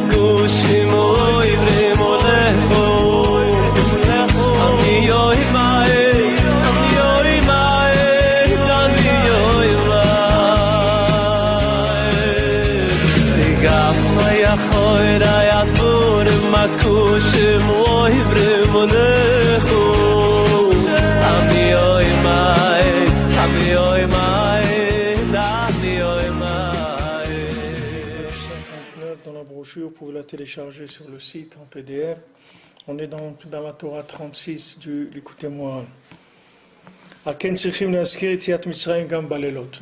makushim oivrim olecho Ami yoi mae Ami yoi mae Ami yoi mae Gam yachoy rayat burim makushim oivrim olecho Ami yoi mae Ami yoi mae Ami yoi mae. Dans la brochure, vous pouvez la télécharger sur le site en PDF. On est donc dans la Torah 36 écoutez-moi.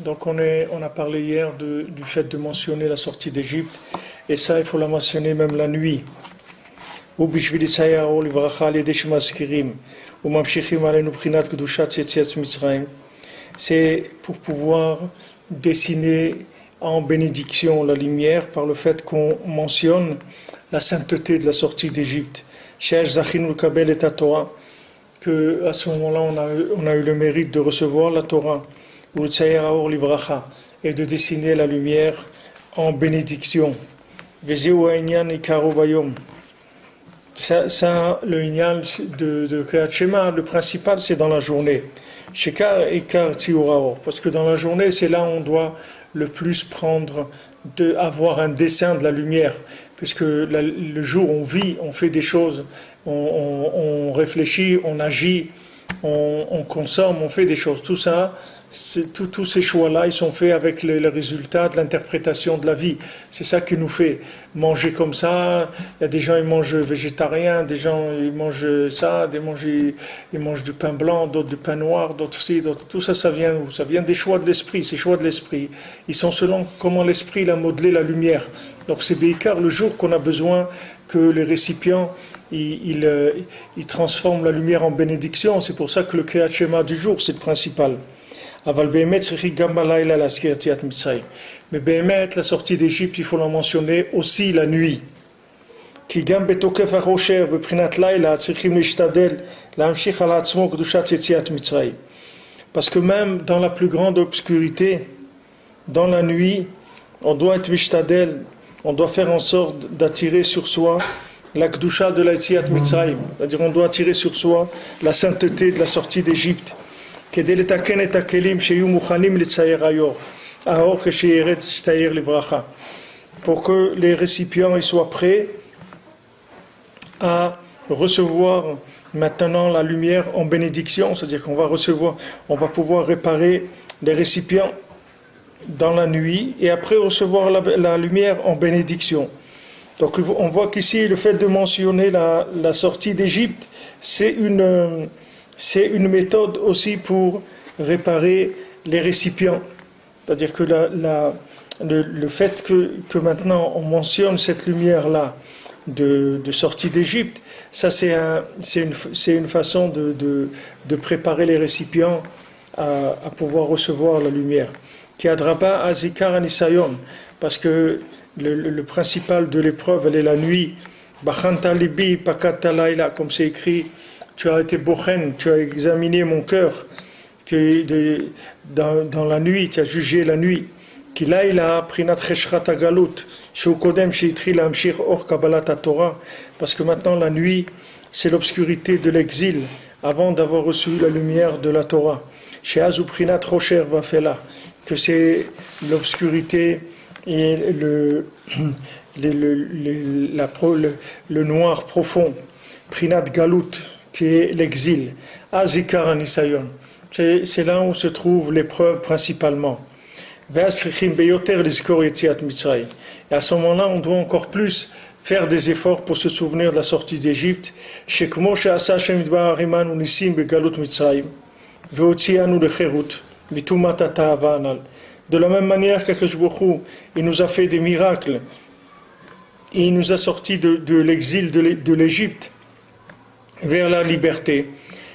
Donc on a parlé hier du fait de mentionner la sortie d'Égypte, et ça il faut la mentionner même la nuit. C'est pour pouvoir dessiner en bénédiction la lumière par le fait qu'on mentionne la sainteté de la sortie d'Égypte. Que à ce moment-là on a eu le mérite de recevoir la Torah et de dessiner la lumière en bénédiction. Ça, le inyan de Kriyat Shema, le principal c'est dans la journée. Parce que dans la journée c'est là où on doit le plus avoir un dessin de la lumière, puisque le jour on vit, on fait des choses, on réfléchit, on agit, on consomme, on fait des choses. Tout ça, tous ces choix-là, ils sont faits avec le résultat de l'interprétation de la vie. C'est ça qui nous fait manger comme ça. Il y a des gens, ils mangent végétarien, des gens, ils mangent ça, ils mangent du pain blanc, d'autres du pain noir, d'autres ci, d'autres. Tout ça, ça vient où? Ça vient des choix de l'esprit. Ces choix de l'esprit, ils sont selon comment l'esprit a modelé la lumière. Donc c'est Béikar le jour qu'on a besoin que les récipients ils transforment la lumière en bénédiction. C'est pour ça que le Kriyat Shema du jour, c'est le principal. Mais Béhémet, la sortie d'Égypte, il faut la mentionner aussi la nuit. Parce que même dans la plus grande obscurité, dans la nuit, on doit être mishtadel, on doit faire en sorte d'attirer sur soi la Kedusha de la Yetziat Mitzrayim, c'est-à-dire on doit attirer sur soi la sainteté de la sortie d'Égypte. Pour que les récipients ils soient prêts à recevoir maintenant la lumière en bénédiction, c'est-à-dire qu'on va pouvoir réparer les récipients dans la nuit et après recevoir la lumière en bénédiction. Donc on voit qu'ici le fait de mentionner la sortie d'Égypte, c'est une méthode aussi pour réparer les récipients. C'est-à-dire que le fait que maintenant on mentionne cette lumière-là de sortie d'Égypte, ça c'est une façon de préparer les récipients à pouvoir recevoir la lumière. Qui adraba azikar anisayon, parce que le principal de l'épreuve, elle est la nuit. Bachanta libi pakata laila, comme c'est écrit, tu as été bochen, tu as examiné mon cœur, dans la nuit, tu as jugé la nuit. Ki laila prinat cheshrat agalut, shu kodem sheitri lamshir or kabbalat Torah, parce que maintenant la nuit, c'est l'obscurité de l'exil, avant d'avoir reçu la lumière de la Torah. Chez Azu prinat rocher vafela, que c'est l'obscurité et le noir profond, Prinat Galut, qui est l'exil, Azikar Anisayon. C'est là où se trouve l'épreuve principalement. Et à ce moment-là, on doit encore plus faire des efforts pour se souvenir de la sortie d'Égypte. De la même manière qu'Akadosh Baruch Hu, il nous a fait des miracles, et il nous a sortis de l'exil de l'Égypte vers la liberté.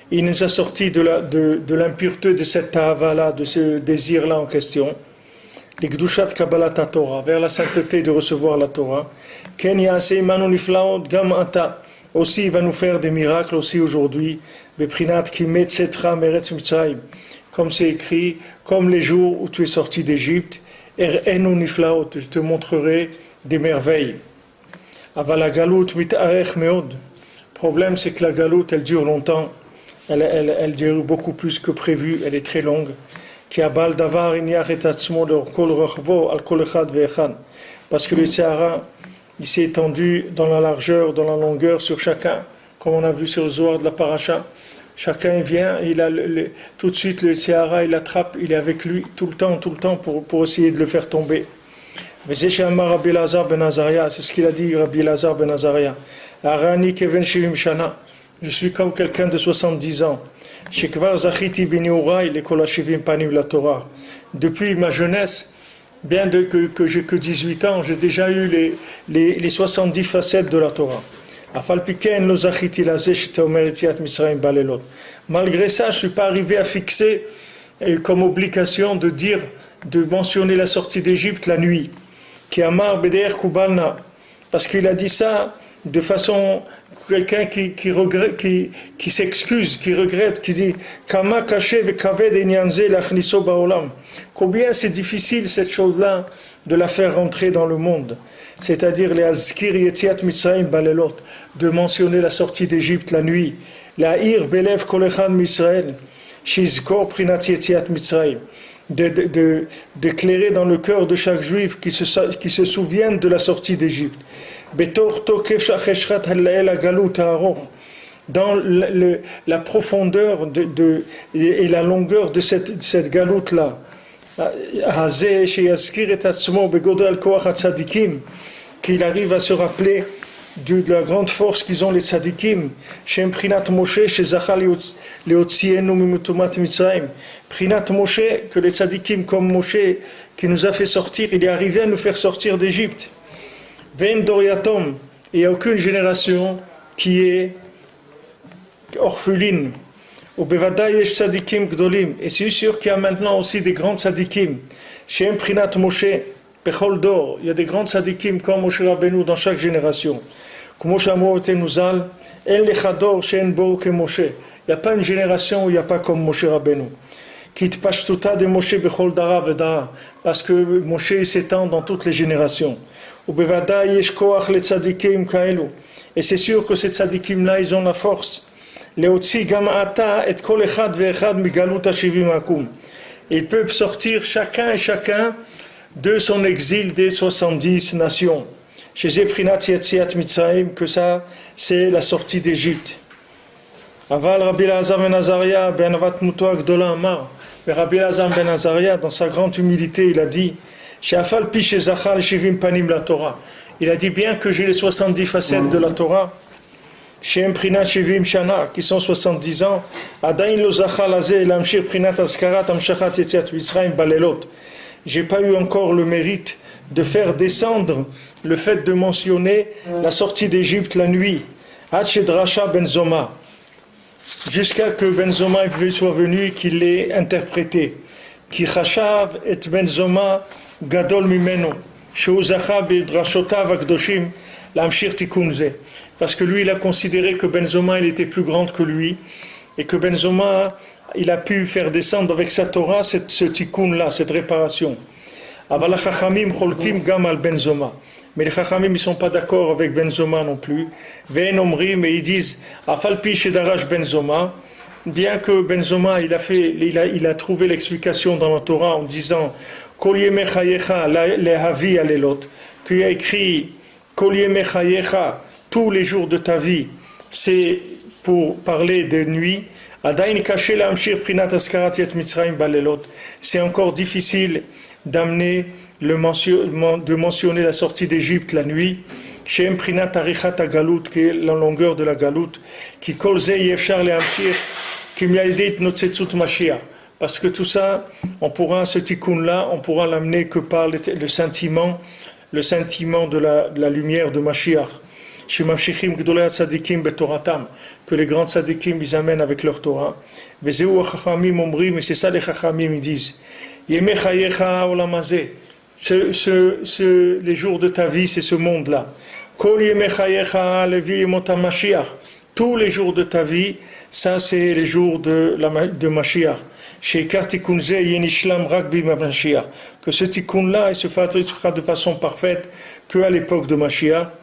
Il nous a sortis de l'impureté de cette tahava-là, de ce désir-là en question. Les Gdushat Kabbalat Torah, vers la sainteté de recevoir la Torah. Ken Yaseh Imanu Niflaot Gam Ata, aussi il va nous faire des miracles aussi aujourd'hui. Beprinat Kimet Setra Meretz Mitzrayim, comme c'est écrit, comme les jours où tu es sorti d'Égypte, je te montrerai des merveilles. Aval la galoute mit'arech meod. Le problème, c'est que la galoute, elle dure longtemps. Elle dure beaucoup plus que prévu. Elle est très longue. Qui abal davar inyach et atzmo de kol rachbo al kol echad ve'echad. Parce que le Tzahara, il s'est étendu dans la largeur, dans la longueur sur chacun, comme on a vu sur le Zohar de la Paracha. Chacun vient, et tout de suite le Tzahara, il l'attrape, il est avec lui tout le temps pour essayer de le faire tomber. Mais c'est Rabbi Elazar ben Azariah, c'est ce qu'il a dit Rabbi Elazar ben Azariah. Arani keven shivim shana, je suis comme quelqu'un de 70 ans. Shekvar zachiti biniurai le kol hashivim panim la Torah. Depuis ma jeunesse, bien que j'ai que 18 ans, j'ai déjà eu les 70 facettes de la Torah. Malgré ça, je ne suis pas arrivé à fixer comme obligation de mentionner la sortie d'Égypte la nuit. Parce qu'il a dit ça de façon quelqu'un qui regrette, qui s'excuse, qui regrette, qui dit combien c'est difficile cette chose-là de la faire rentrer dans le monde, c'est-à-dire les azkir yetziat mitzrayim balelot, de mentionner la sortie d'Égypte la nuit, la ir belev kol echad misraël shizkor prinat yetziat mitzrayim, d'éclairer dans le cœur de chaque juif qui se souvienne de la sortie d'Égypte. Dans la profondeur et la longueur de cette galoute-là, qu'il arrive à se rappeler de la grande force qu'ils ont les tzadikim, Prinat Moshe, que les tzadikim comme Moshe, qui nous a fait sortir, il est arrivé à nous faire sortir d'Égypte. Ve'em doriatom, il n'y a aucune génération qui est orpheline. Au Bevada yesh tzadikim gdolim, et c'est sûr qu'il y a maintenant aussi des grands tzadikim. Shem Prinat Moshe, Bechol Dor, il y a des grands tzadikim comme Moshe Rabbeinu dans chaque génération. Comme Shamo Tenuzal, El Lechador Shen Bo ke Moshe. Il n'y a pas une génération où il n'y a pas comme Moshe Rabbeinu. Kit Pashtuta de Moshe Bechol Dara Vedara, parce que Moshe s'étend dans toutes les générations. Et c'est sûr que ces tzadikim-là, ils ont la force. Ils peuvent sortir chacun et chacun de son exil des 70 nations. Chez Zeprinat Yetziat Mitzrayim, que ça, c'est la sortie d'Égypte. Aval Rabbi Elazar ben Azariah, ben Avat Muto Agdola Amar. Mais Rabbi Elazar ben Azariah, dans sa grande humilité, il a dit, She'afal pi shezachar shivim panim la Torah. Il a dit bien que j'ai les 70 facettes de la Torah, Shem Prinat Shivim Shana, qui sont 70 ans, Adain lo zachal azeh lamshir Prinat Azkarat Amshachat Yetziat Mitzrayim balelot. J'ai pas eu encore le mérite de faire descendre le fait de mentionner la sortie d'Égypte la nuit, Ad Shedrasha ben Zoma, jusqu'à que Ben Zoma soit venu et qu'il l'ait interprété. Ki chashav et Ben Zoma gadol mimeno, sheu zacha bedrashotav akdoshim lamshir tikun ze. Parce que lui, il a considéré que Ben Zoma, il était plus grande que lui, et que Ben Zoma, il a pu faire descendre avec sa Torah ce tikkun-là, cette réparation. Aval hachachamim cholkim gam al Ben Zoma. Mais les chachamim, ils ne sont pas d'accord avec Ben Zoma non plus. Ve'en omrim, et ils disent, afal pi shedarash Ben Zoma, bien que Ben Zoma, il a trouvé l'explication dans la Torah en disant, kol yemei chayecha lehavi alelot, puis il a écrit, kol yemei chayecha, tous les jours de ta vie, c'est pour parler de nuit. C'est encore difficile d'amener de mentionner la sortie d'Égypte la nuit, qui est la longueur de la galoute, qui parce que tout ça, on pourra, ce tikkun-là, on pourra l'amener que par le sentiment de la lumière de Mashiach. Que les grands tzadikim ils amènent avec leur Torah. Mais c'est ça les chachamim ils disent. Les jours de ta vie, c'est ce monde-là. Tous les jours de ta vie, ça c'est les jours de Mashiach. Que ce tikkun-là il se fera de façon parfaite qu'à l'époque de Mashiach.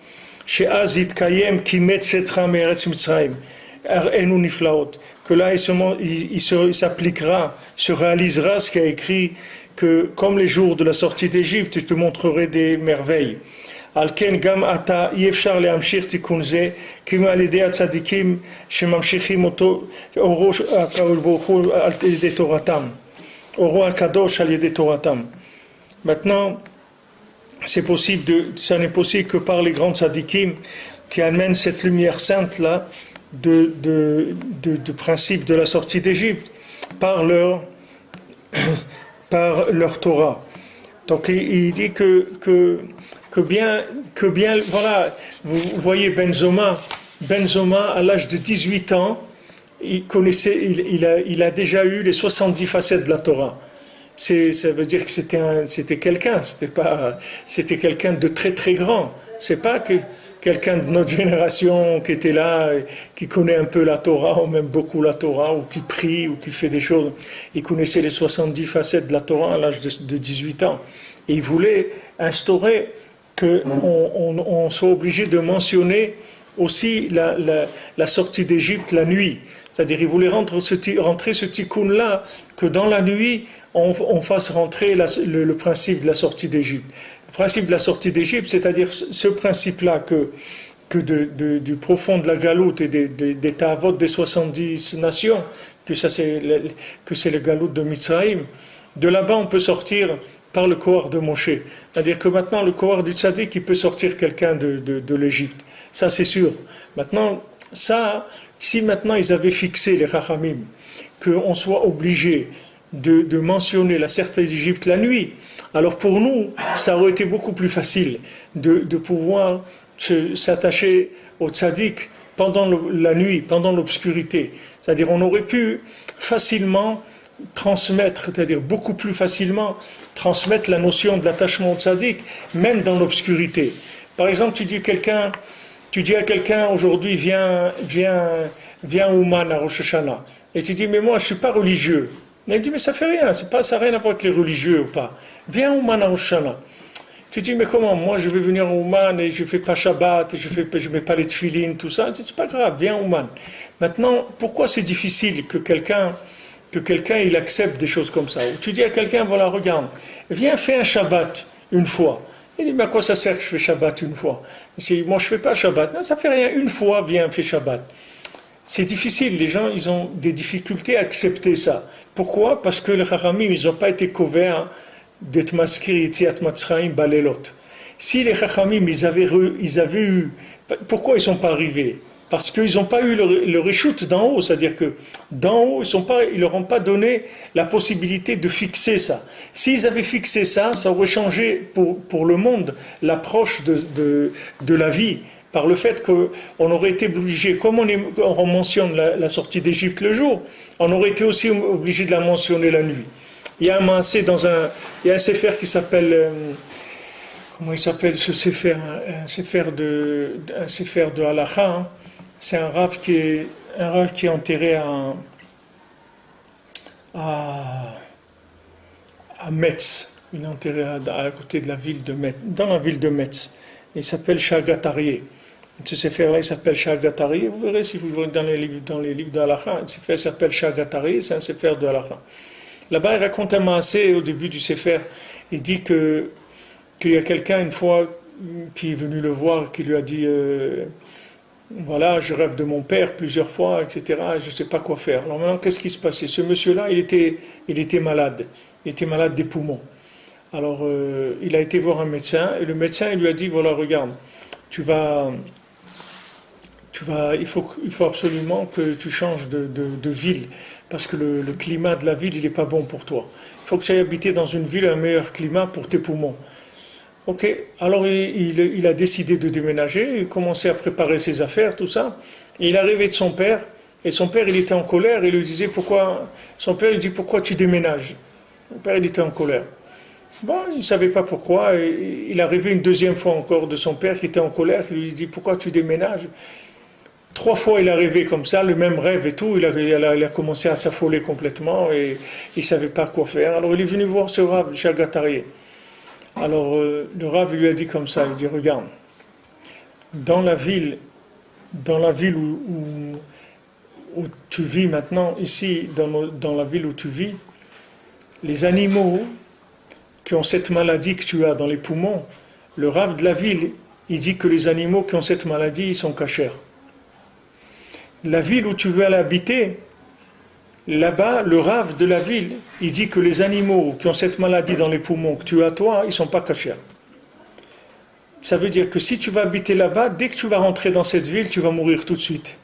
she'az yitkayem ki metzetra me'eretz Mitzrayim, ar'enu niflaot, que là il s'appliquera, se réalisera ce qui a écrit que comme les jours de la sortie d'Égypte, je te montrerai des merveilles. Alken gam ata yefshar lehamshich tikun ze ki al yedei hatzadikim shemamshichim oto oro hakadosh baruch hu al yedei toratam, oro hakadosh al yedei toratam. Maintenant, ça n'est possible que par les grands tzadikim qui amènent cette lumière sainte là de principe de la sortie d'Égypte par leur Torah. Donc il dit que bien, voilà, vous voyez Benzoma à l'âge de 18 ans, il a déjà eu les 70 facettes de la Torah. Ça veut dire que c'était quelqu'un de très très grand. C'est pas que quelqu'un de notre génération qui était là, qui connaît un peu la Torah, ou même beaucoup la Torah, ou qui prie, ou qui fait des choses. Il connaissait les 70 facettes de la Torah à l'âge de 18 ans. Et il voulait instaurer qu'on soit obligé de mentionner aussi la sortie d'Égypte la nuit. C'est-à-dire il voulait rentrer ce tikkun-là, que dans la nuit, on fasse rentrer le principe de la sortie d'Égypte. Le principe de la sortie d'Égypte, c'est-à-dire ce principe-là que du profond de la galoute et des ta'avot des 70 nations, que c'est le galoute de Mitzrayim, de là-bas on peut sortir par le Kohar de Moshe. C'est-à-dire que maintenant le Kohar du Tzaddik, il peut sortir quelqu'un de l'Égypte. Ça c'est sûr. Maintenant, si maintenant ils avaient fixé les Chachamim, qu'on soit obligé de mentionner la sortie d'Égypte la nuit, alors pour nous, ça aurait été beaucoup plus facile de pouvoir s'attacher au tzaddik pendant la nuit, pendant l'obscurité. C'est-à-dire on aurait pu facilement transmettre, c'est-à-dire beaucoup plus facilement transmettre la notion de l'attachement au tzaddik, même dans l'obscurité. Par exemple, tu dis à quelqu'un aujourd'hui, viens Ouman à Rosh Hashanah, et tu dis, mais moi je ne suis pas religieux. Il dit, mais ça fait rien, ça n'a rien à voir avec les religieux ou pas. Viens au Ouman à Rosh Hashanah. Tu dis, mais comment, moi je vais venir au Ouman et je ne fais pas Shabbat, et je ne mets pas les tefilines, tout ça. C'est pas grave, viens au Ouman. Maintenant, pourquoi c'est difficile que quelqu'un il accepte des choses comme ça? Ou tu dis à quelqu'un, voilà, regarde, viens faire un Shabbat une fois. Il dit, mais à quoi ça sert que je fais Shabbat une fois? Moi je ne fais pas Shabbat. Non, ça ne fait rien, une fois, viens, fais Shabbat. C'est difficile, les gens, ils ont des difficultés à accepter ça. Pourquoi? Parce que les Chachamim, ils n'ont pas été couverts d'être maskir yetziat Mitzrayim balelot. Si les Chachamim, ils avaient eu... Pourquoi ils ne sont pas arrivés? Parce qu'ils n'ont pas eu le reshoot d'en haut, c'est-à-dire que d'en haut, ils ne leur ont pas donné la possibilité de fixer ça. S'ils avaient fixé ça, ça aurait changé pour le monde l'approche de la vie. Par le fait qu'on aurait été obligé, comme on mentionne la sortie d'Égypte le jour, on aurait été aussi obligé de la mentionner la nuit. Il y a un sefer qui s'appelle, comment il s'appelle ce sefer? Un sefer de Halacha. Hein. C'est un rav qui est enterré à Metz. Il est enterré à côté de la ville de Metz, dans la ville de Metz. Il s'appelle Shagatarié. Ce sefer-là, il s'appelle Shagatarié. Vous verrez si vous voyez dans les livres de Halacha. Ce sefer s'appelle Shagatarié, c'est un sefer de Halacha. Là-bas, il raconte un maassé au début du sefer. Il dit qu'il y a quelqu'un une fois qui est venu le voir, qui lui a dit voilà, je rêve de mon père plusieurs fois, etc. Je ne sais pas quoi faire. Alors maintenant, qu'est-ce qui se passait? Ce monsieur-là, il était malade. Il était malade des poumons. Alors, il a été voir un médecin, et le médecin, il lui a dit, voilà, regarde, il faut absolument que tu changes de ville, parce que le climat de la ville, il n'est pas bon pour toi. Il faut que tu ailles habiter dans une ville, un meilleur climat pour tes poumons. Ok, alors il a décidé de déménager, il commençait à préparer ses affaires, tout ça, et il est arrivé de son père, et son père, il était en colère, et il lui disait, son père, il dit, pourquoi tu déménages? Son père, il était en colère. Bon, il ne savait pas pourquoi. Et il est arrivé une deuxième fois encore de son père qui était en colère. Il lui dit, pourquoi tu déménages? 3 fois il est arrivé comme ça, le même rêve et tout. Il a commencé à s'affoler complètement et il ne savait pas quoi faire. Alors il est venu voir ce Rav, Shagatarié. Alors le Rav lui a dit comme ça, il dit, regarde, dans la ville, où tu vis maintenant, ici, dans la ville où tu vis, les animaux qui ont cette maladie que tu as dans les poumons, le Rav de la ville, il dit que les animaux qui ont cette maladie, ils sont cachers. La ville où tu veux aller habiter, là-bas, le Rav de la ville, il dit que les animaux qui ont cette maladie dans les poumons que tu as toi, ils ne sont pas cachers. Ça veut dire que si tu vas habiter là-bas, dès que tu vas rentrer dans cette ville, tu vas mourir tout de suite.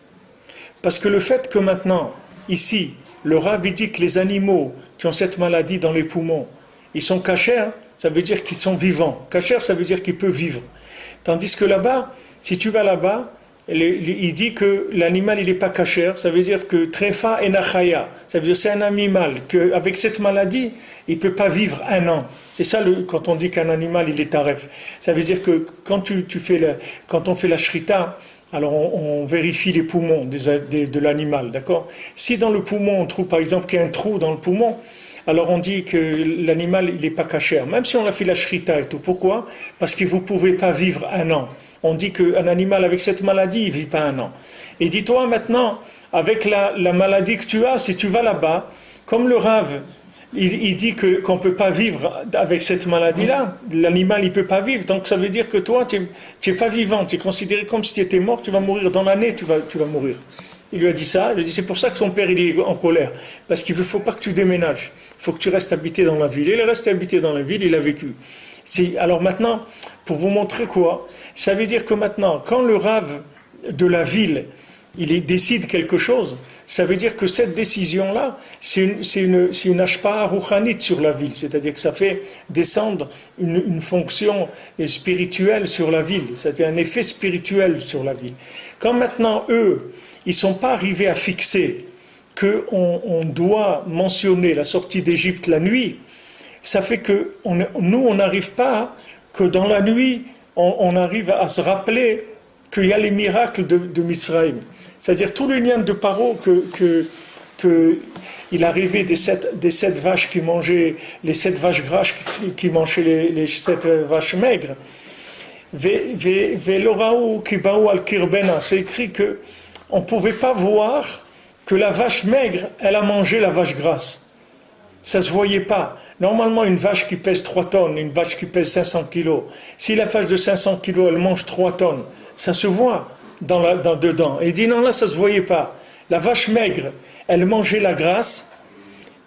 Parce que le fait que maintenant, ici, le Rav il dit que les animaux qui ont cette maladie dans les poumons, ils sont cachers, ça veut dire qu'ils sont vivants. Cachers, ça veut dire qu'ils peuvent vivre. Tandis que là-bas, si tu vas là-bas, il dit que l'animal il n'est pas cachère, ça veut dire que trefa et nachaya, ça veut dire que c'est un animal qu'avec cette maladie il ne peut pas vivre 1 an. C'est ça quand on dit qu'un animal il est taref. Ça veut dire que quand quand on fait la shrita, alors on vérifie les poumons de l'animal, d'accord? Si dans le poumon on trouve par exemple qu'il y a un trou dans le poumon, alors on dit que l'animal il n'est pas cachère, même si on a fait la shrita et tout. Pourquoi? Parce que vous ne pouvez pas vivre 1 an. On dit qu'un animal avec cette maladie, il ne vit pas 1 an. Et dis-toi maintenant, avec la maladie que tu as, si tu vas là-bas, comme le Rav, il dit qu'on ne peut pas vivre avec cette maladie-là, l'animal il ne peut pas vivre, donc ça veut dire que toi, tu n'es pas vivant, tu es considéré comme si tu étais mort, tu vas mourir dans l'année, tu vas mourir. Il lui a dit ça, il lui a dit c'est pour ça que son père il est en colère, parce qu'il ne faut pas que tu déménages, il faut que tu restes habité dans la ville. Et il est resté habité dans la ville, il a vécu. Alors maintenant, pour vous montrer quoi, ça veut dire que maintenant, quand le Rav de la ville, il décide quelque chose, ça veut dire que cette décision-là, c'est une ashpa'a rouhanite sur la ville, c'est-à-dire que ça fait descendre une fonction spirituelle sur la ville, c'est-à-dire un effet spirituel sur la ville. Quand maintenant, eux, ils ne sont pas arrivés à fixer qu'on doit mentionner la sortie d'Égypte la nuit, ça fait que nous, on n'arrive pas, que dans la nuit, on arrive à se rappeler qu'il y a les miracles de Mitzrayim. C'est-à-dire tout le lien de Paro il arrivait des 7 vaches qui mangeaient, les 7 vaches grasses qui mangeaient les 7 vaches maigres. Veloraou kibaou al kirbena, c'est écrit qu'on ne pouvait pas voir que la vache maigre, elle a mangé la vache grasse. Ça ne se voyait pas. Normalement, une vache qui pèse 3 tonnes, une vache qui pèse 500 kilos, si la vache de 500 kilos, elle mange 3 tonnes, ça se voit dedans. Et il dit non, là, ça ne se voyait pas. La vache maigre, elle mangeait la grasse,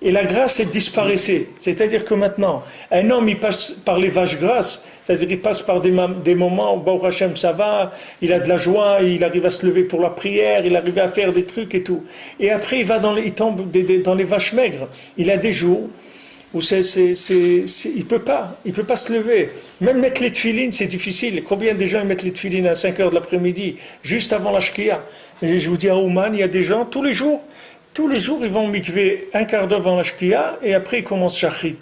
et la grasse, elle disparaissait. C'est-à-dire que maintenant, un homme, il passe par les vaches grasses, c'est-à-dire qu'il passe par des moments où, Baruch Hashem, ça va, il a de la joie, il arrive à se lever pour la prière, il arrive à faire des trucs et tout. Et après, il tombe dans les vaches maigres. Il a des jours où il peut pas se lever. Même mettre les tefilines, c'est difficile. Combien de gens mettent les tefilines à 5h de l'après-midi, juste avant la shkia? Et je vous dis à Ouman, il y a des gens, tous les jours, ils vont mikver 1/4 d'heure avant la shkia, et après ils commencent shachrit.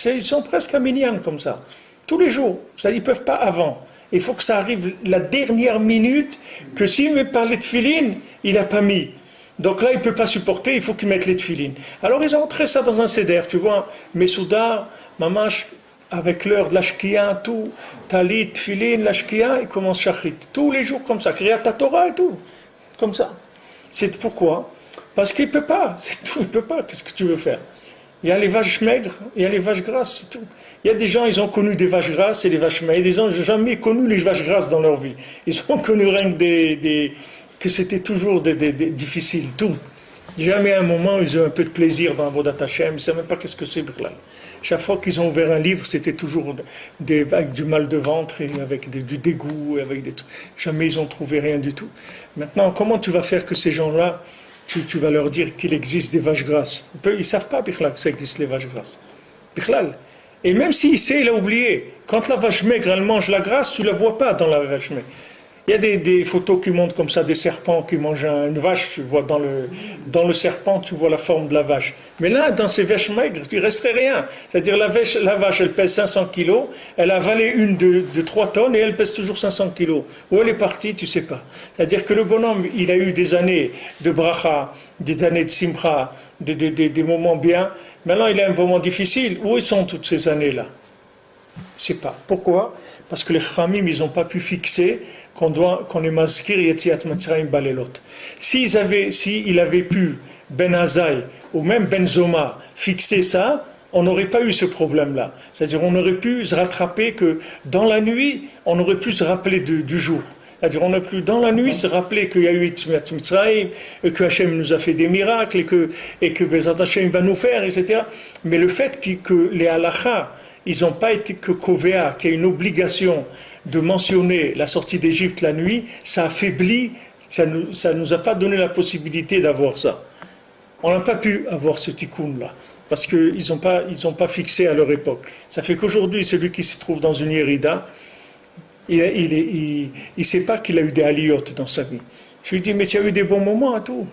Ils sont presque à minyan comme ça. Tous les jours. Ça, ils ne peuvent pas avant. Il faut que ça arrive la dernière minute, que s'il met pas les tefilines, il n'a pas mis. Donc là, il ne peut pas supporter, il faut qu'il mette les tefilines. Alors ils ont entré ça dans un seder, tu vois, Mesouda, Mamash, avec l'heure de la shkia, tout, Talit, tefilin, la shkia, ils commencent shachrit. Tous les jours comme ça, Kriyat Torah et tout, comme ça. C'est pourquoi? Parce qu'il ne peut pas, c'est tout, il ne peut pas, qu'est-ce que tu veux faire? Il y a les vaches maigres, il y a les vaches grasses, c'est tout. Il y a des gens, ils ont connu des vaches grasses et des vaches maigres, ils n'ont jamais connu les vaches grasses dans leur vie. Ils ont connu rien que que c'était toujours difficile, tout. Jamais à un moment où ils ont un peu de plaisir dans Avodat Hashem, ils ne savent même pas qu'est-ce que c'est Birlal. Chaque fois qu'ils ont ouvert un livre, c'était toujours avec du mal de ventre et avec du dégoût, avec des trucs. Jamais ils n'ont trouvé rien du tout. Maintenant, comment tu vas faire que ces gens-là, tu vas leur dire qu'il existe des vaches grasses? Ils ne savent pas, Birlal, que ça existe les vaches grasses. Birlal. Et même s'il sait, il a oublié. Quand la vache maigre, elle mange la grasse, tu ne la vois pas dans la vache maigre. Il y a des photos qui montrent comme ça des serpents qui mangent une vache, tu vois dans le serpent, tu vois la forme de la vache. Mais là, dans ces vaches maigres, il ne resterait rien. C'est-à-dire la vache, elle pèse 500 kilos, elle a avalé une de 3 tonnes et elle pèse toujours 500 kilos. Où elle est partie, tu ne sais pas. C'est-à-dire que le bonhomme, il a eu des années de bracha, des années de simcha, des moments bien. Maintenant, il a un moment difficile. Où sont toutes ces années-là? Je ne sais pas. Pourquoi? Parce que les Khamim, ils n'ont pas pu fixer qu'on est maskir Yetziat Mitzrayim Balelot. S'il avait pu, Ben Azaï ou même Ben Zoma, fixer ça, on n'aurait pas eu ce problème-là. C'est-à-dire, on aurait pu se rattraper que dans la nuit, on aurait pu se rappeler du jour. C'est-à-dire, on a pu dans la nuit se rappeler qu'il y a eu Yetziat Mitzrayim, que Hachem nous a fait des miracles, et que Bezat Hachem va nous faire, etc. Mais le fait que les halachas, ils n'ont pas été que Kovea, qu'il y a une obligation de mentionner la sortie d'Égypte la nuit, ça affaiblit, ça nous a pas donné la possibilité d'avoir ça. On n'a pas pu avoir ce tikkun-là, parce qu'ils n'ont pas fixé à leur époque. Ça fait qu'aujourd'hui, celui qui se trouve dans une Yerida, il ne sait pas qu'il a eu des aliyot dans sa vie. Je lui dis, mais tu as eu des bons moments et tout.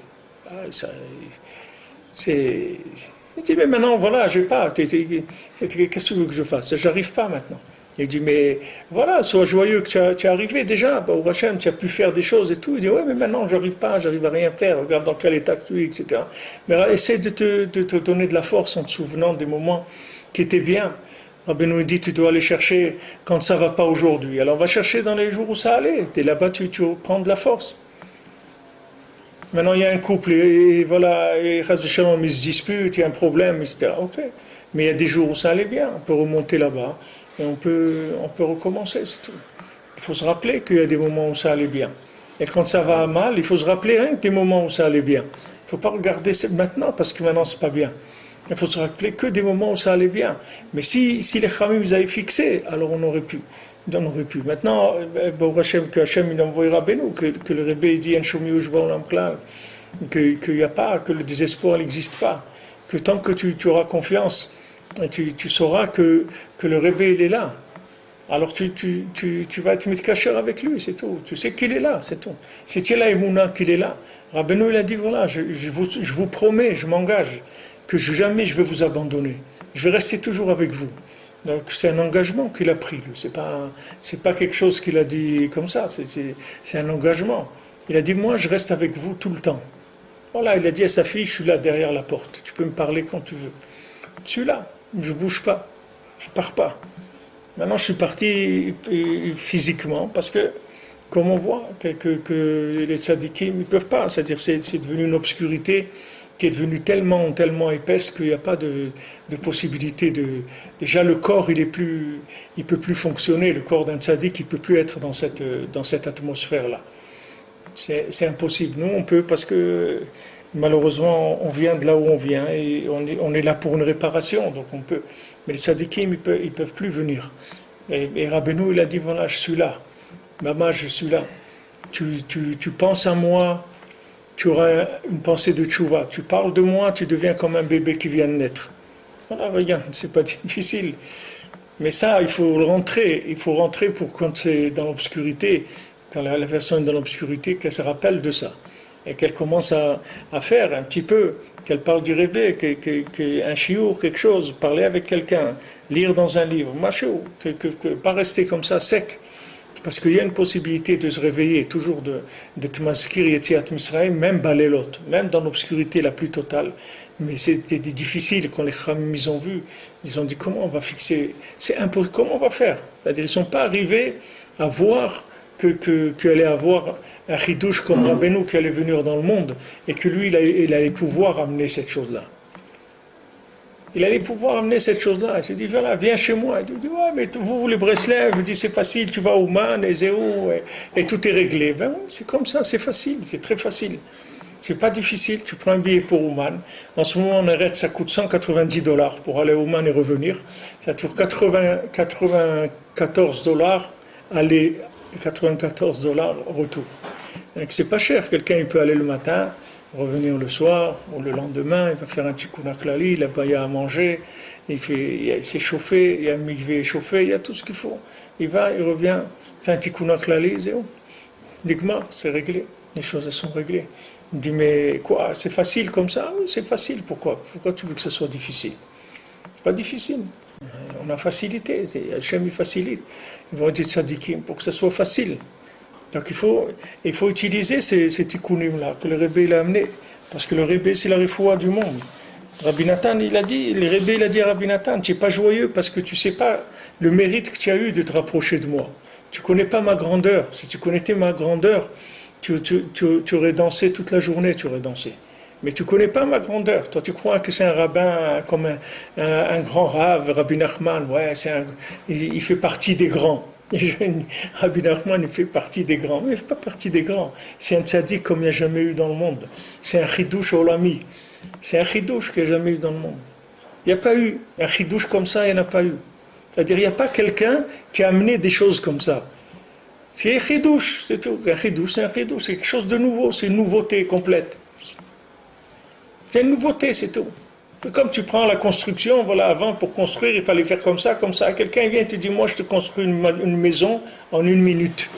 Il dit, mais maintenant, voilà, je n'ai pas. Qu'est-ce que tu veux que je fasse? J'arrive pas maintenant. Il dit, mais voilà, sois joyeux que tu es arrivé déjà. Au Hachem, tu as pu faire des choses et tout. Il dit, ouais, mais maintenant, j'arrive pas, j'arrive à rien faire. Regarde dans quel état tu es, etc. Mais essaie de te donner de la force en te souvenant des moments qui étaient bien. Rabbi nous dit, tu dois aller chercher quand ça ne va pas aujourd'hui. Alors, on va chercher dans les jours où ça allait. Et là-bas, tu prends de la force. Maintenant, il y a un couple, et voilà, et Shalom, ils se disputent, il y a un problème, etc. Ok. Mais il y a des jours où ça allait bien, on peut remonter là-bas, et on peut recommencer, c'est tout. Il faut se rappeler qu'il y a des moments où ça allait bien. Et quand ça va mal, il faut se rappeler rien que des moments où ça allait bien. Il ne faut pas regarder maintenant, parce que maintenant, c'est pas bien. Il faut se rappeler que des moments où ça allait bien. Mais si les Khamim vous avaient fixé, alors on aurait pu. Maintenant, que Hachem il envoyera Beno, que le Rebbe dit qu'il n'y a pas, que le désespoir n'existe pas, que tant que tu auras confiance, tu sauras que le Rebbe il est là. Alors tu vas être mitkacher avec lui, c'est tout. Tu sais qu'il est là, c'est tout. Si tu es là, Emouna, qu'il est là. Rabbeinu il a dit voilà, je vous promets, je m'engage que jamais je vais vous abandonner. Je vais rester toujours avec vous. Donc c'est un engagement qu'il a pris, lui. C'est pas quelque chose qu'il a dit comme ça, c'est un engagement. Il a dit, moi je reste avec vous tout le temps. Voilà, il a dit à sa fille, je suis là derrière la porte, tu peux me parler quand tu veux. Je suis là, je ne bouge pas, je ne pars pas. Maintenant je suis parti physiquement, parce que, comme on voit, que les tzadikim, ils ne peuvent pas, c'est-à-dire c'est devenu une obscurité qui est devenue tellement épaisse qu'il n'y a pas de possibilité de... Déjà, le corps, il peut plus fonctionner. Le corps d'un tzaddik, il ne peut plus être dans cette atmosphère-là. C'est impossible. Nous, on peut, parce que malheureusement, on vient de là où on vient et on est là pour une réparation, donc on peut. Mais les tzaddikim, ils peuvent plus venir. Et Rabbeinu, il a dit, voilà, je suis là. Maman, je suis là. Tu penses à moi, tu auras une pensée de tchouva. Tu parles de moi, tu deviens comme un bébé qui vient de naître. Voilà, regarde, c'est pas difficile. Mais ça, il faut rentrer pour quand c'est dans l'obscurité, quand la personne est dans l'obscurité, qu'elle se rappelle de ça. Et qu'elle commence à faire un petit peu, qu'elle parle du rébé, un chiour, quelque chose, parler avec quelqu'un, lire dans un livre, pas rester comme ça sec. Parce qu'il y a une possibilité de se réveiller, toujours d'être maskir Yetziat Mitzrayim, même balelot, même dans l'obscurité la plus totale. Mais c'était difficile quand les Khamim ils ont vu. Ils ont dit comment on va fixer, c'est impossible, comment on va faire? C'est-à-dire ils ne sont pas arrivés à voir qu'il allait avoir un chidouche comme Rabbeinu qui allait venir dans le monde et que lui il allait pouvoir amener cette chose-là. Il allait pouvoir amener cette chose-là. Je dis, voilà, viens chez moi. Il dit, ouais, mais vous les Breslev, je dis, c'est facile, tu vas au Man, et Zéou, et tout est réglé. Ben oui, c'est comme ça, c'est facile, c'est très facile. C'est pas difficile, tu prends un billet pour Ouman. En ce moment, on arrête, ça coûte $190 pour aller à Ouman et revenir. Ça coûte 94 dollars aller, 94 dollars retour. Donc c'est pas cher, quelqu'un il peut aller le matin, revenir le soir, ou le lendemain, il va faire un tikkun klali, là-bas il y a à manger, il s'est chauffé, il y a un mikvé chauffé, il y a tout ce qu'il faut. Il va, il revient, fait un tikkun klali, c'est où? Digma, c'est réglé, les choses elles sont réglées. Il me dit, mais quoi, c'est facile comme ça? Oui, c'est facile, pourquoi tu veux que ça soit difficile? C'est pas difficile. On a facilité, Hachem il facilite. Ils vont dire tzadikim pour que ça soit facile. Donc il faut utiliser ces tikkunim-là que le Rebbe il a amené, parce que le Rebbe c'est la refoua du monde. Rabbi Nathan le Rebbe il a dit à Rabbi Nathan, tu n'es pas joyeux parce que tu ne sais pas le mérite que tu as eu de te rapprocher de moi. Tu connais pas ma grandeur. Si tu connaissais ma grandeur, tu aurais dansé toute la journée, tu aurais dansé. Mais tu connais pas ma grandeur. Toi, tu crois que c'est un rabbin comme un grand rave, Rabbi Nachman. Ouais, il fait partie des grands. Rabbi Nachman, il fait partie des grands. Mais il ne fait pas partie des grands. C'est un tzaddik comme il n'y a jamais eu dans le monde. C'est un chidouche olami. C'est un chidouche qu'il n'y a jamais eu dans le monde. Il n'y a pas eu un chidouche comme ça, il n'y en a pas eu. C'est-à-dire, il n'y a pas quelqu'un qui a amené des choses comme ça. C'est un chidouche, c'est tout. Un chidouche, c'est un chidouche. C'est quelque chose de nouveau. C'est une nouveauté complète. C'est une nouveauté, c'est tout. Comme tu prends la construction, voilà, avant pour construire, il fallait faire comme ça, comme ça. Quelqu'un vient et te dit, moi je te construis une maison en 1 minute.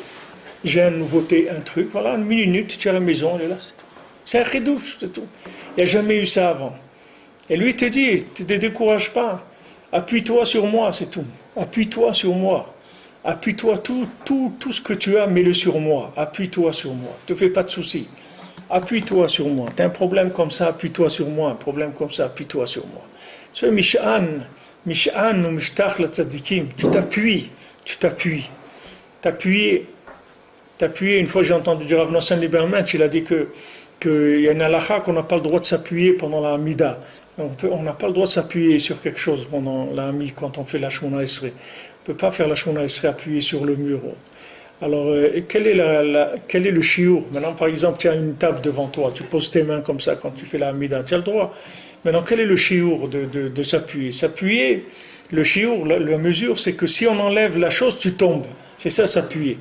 J'ai une nouveauté, un truc, voilà, en 1 minute, tu as la maison, elle est là, c'est tout. C'est un chidouche, c'est tout. Il n'y a jamais eu ça avant. Et lui il te dit, ne te décourage pas, appuie-toi sur moi, c'est tout. Appuie-toi sur moi. Appuie-toi, tout ce que tu as, mets-le sur moi. Appuie-toi sur moi. Ne te fais pas de soucis. Appuie-toi sur moi. Tu as un problème comme ça, appuie-toi sur moi. Un problème comme ça, appuie-toi sur moi. C'est Mish'an ou Mishtach la tzadikim. Tu t'appuies. T'appuyer, une fois j'ai entendu dire Rav Nosson Lieberman, il a dit qu'il y a une halakha qu'on n'a pas le droit de s'appuyer pendant la Hamida. On n'a pas le droit de s'appuyer sur quelque chose pendant la Hamida quand on fait la Shemona Esrei. On ne peut pas faire la Shemona Esrei appuyé sur le mur. Alors, quel est le chiour? Maintenant, par exemple, tu as une table devant toi, tu poses tes mains comme ça quand tu fais la Hamida, tu as le droit. Maintenant, quel est le chiour de s'appuyer? S'appuyer, le chiour, la mesure, c'est que si on enlève la chose, tu tombes. C'est ça, s'appuyer.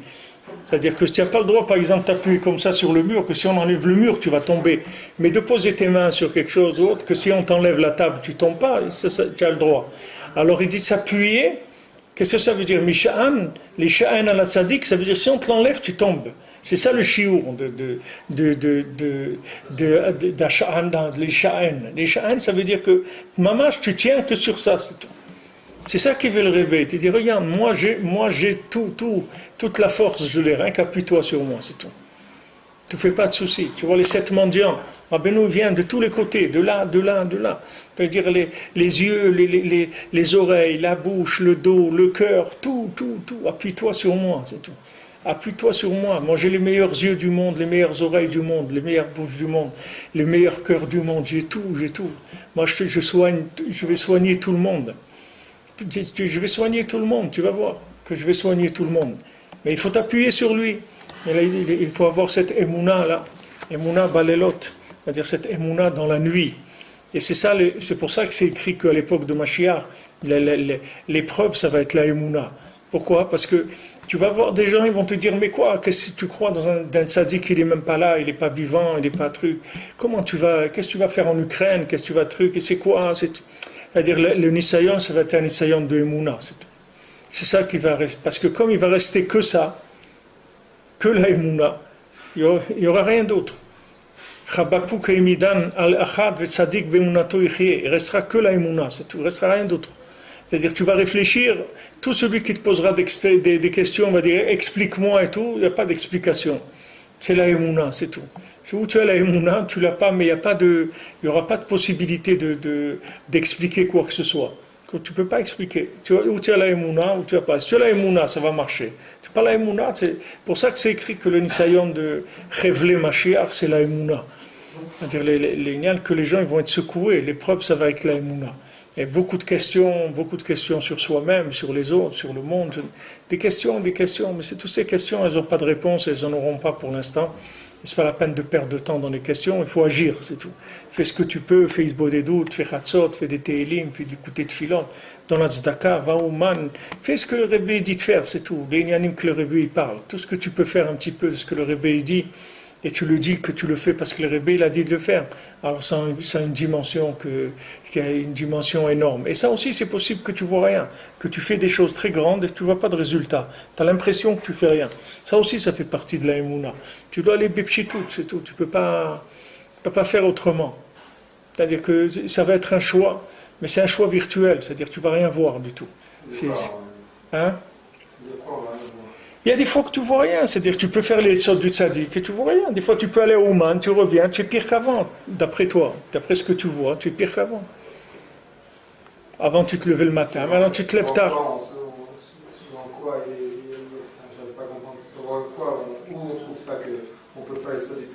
C'est-à-dire que tu n'as pas le droit, par exemple, d'appuyer comme ça sur le mur, que si on enlève le mur, tu vas tomber. Mais de poser tes mains sur quelque chose ou autre, que si on t'enlève la table, tu ne tombes pas, ça, tu as le droit. Alors, il dit s'appuyer. Qu'est-ce que ça veut dire? Misha'an, les sha'an à la tzaddik, ça veut dire si on te l'enlève, tu tombes. C'est ça le chiour d'asha'an, les sha'an. Les sha'an, ça veut dire que, mamash, tu tiens que sur ça, c'est tout. C'est ça qui veut le réveiller. Tu dis, regarde, moi j'ai toute la force, je l'ai, rien qu'appuie-toi sur moi, c'est tout. Tu ne fais pas de soucis. Tu vois les 7 mendiants. Rabbeinu vient de tous les côtés, de là. C'est-à-dire les yeux, les oreilles, la bouche, le dos, le cœur, tout. Appuie-toi sur moi, c'est tout. Appuie-toi sur moi. Moi, j'ai les meilleurs yeux du monde, les meilleures oreilles du monde, les meilleures bouches du monde, les meilleurs cœurs du monde. J'ai tout. Moi, je vais soigner tout le monde. Je vais soigner tout le monde. Tu vas voir que je vais soigner tout le monde. Mais il faut t'appuyer sur lui. Il faut avoir cette émouna là, émouna balelot, c'est-à-dire cette émouna dans la nuit. Et c'est pour ça que c'est écrit qu'à l'époque de Mashiach, l'épreuve, ça va être la émouna. Pourquoi? Parce que tu vas voir des gens, ils vont te dire, mais quoi, qu'est-ce que tu crois dans un tzaddik qui n'est même pas là, il n'est pas vivant, il n'est pas truc. Qu'est-ce que tu vas faire en Ukraine, qu'est-ce que tu vas truc, et c'est quoi? C'est-à-dire le Nisayon, ça va être un Nisayon de émouna. C'est ça qui va rester. Parce que comme il va rester que ça, que la émouna, il n'y aura rien d'autre. Il restera que la émouna, c'est tout, il ne restera rien d'autre. C'est-à-dire tu vas réfléchir, tout celui qui te posera des questions va dire explique-moi et tout, il n'y a pas d'explication. C'est la émouna, c'est tout. C'est où tu as la émouna, tu ne l'as pas, mais il n'y aura pas de possibilité d'expliquer quoi que ce soit. Que tu ne peux pas expliquer. Où tu as la émouna, où tu n'as pas. Si tu as la émouna, ça va marcher. Tu n'as pas la émouna, c'est pour ça que c'est écrit que le Nisayon de Chevle Mashiach, c'est la émouna. C'est-à-dire les que les gens ils vont être secoués. L'épreuve, ça va être la émouna. Et beaucoup de questions sur soi-même, sur les autres, sur le monde. Des questions, mais toutes ces questions, elles n'ont pas de réponse, elles n'en auront pas pour l'instant. Ce n'est pas la peine de perdre de temps dans les questions, il faut agir, c'est tout. Fais ce que tu peux, fais Isbo des doutes, fais Chatzot, fais des Tehilim, fais du côté de Filon, dans la Tzedaka, va au Man, fais ce que le Rebbe dit de faire, c'est tout. Les Inyanim que le Rebbe parle, tout ce que tu peux faire un petit peu de ce que le Rebbe dit, et tu le dis que tu le fais parce que le Rebbe il a dit de le faire. Alors ça a une dimension qui a une dimension énorme. Et ça aussi c'est possible que tu vois rien, que tu fais des choses très grandes et que tu vois pas de résultat. Tu as l'impression que tu fais rien. Ça aussi ça fait partie de la émouna. Tu dois aller bepchitout, c'est tout. Tu peux pas faire autrement. C'est-à-dire que ça va être un choix, mais c'est un choix virtuel. C'est-à-dire que tu vas rien voir du tout. Hein? Il y a des fois que tu vois rien, c'est-à-dire que tu peux faire les choses du tzaddik et tu vois rien. Des fois tu peux aller au man, tu reviens, tu es pire qu'avant, d'après toi, d'après ce que tu vois, tu es pire qu'avant. Avant tu te levais le matin, maintenant tu te lèves tard.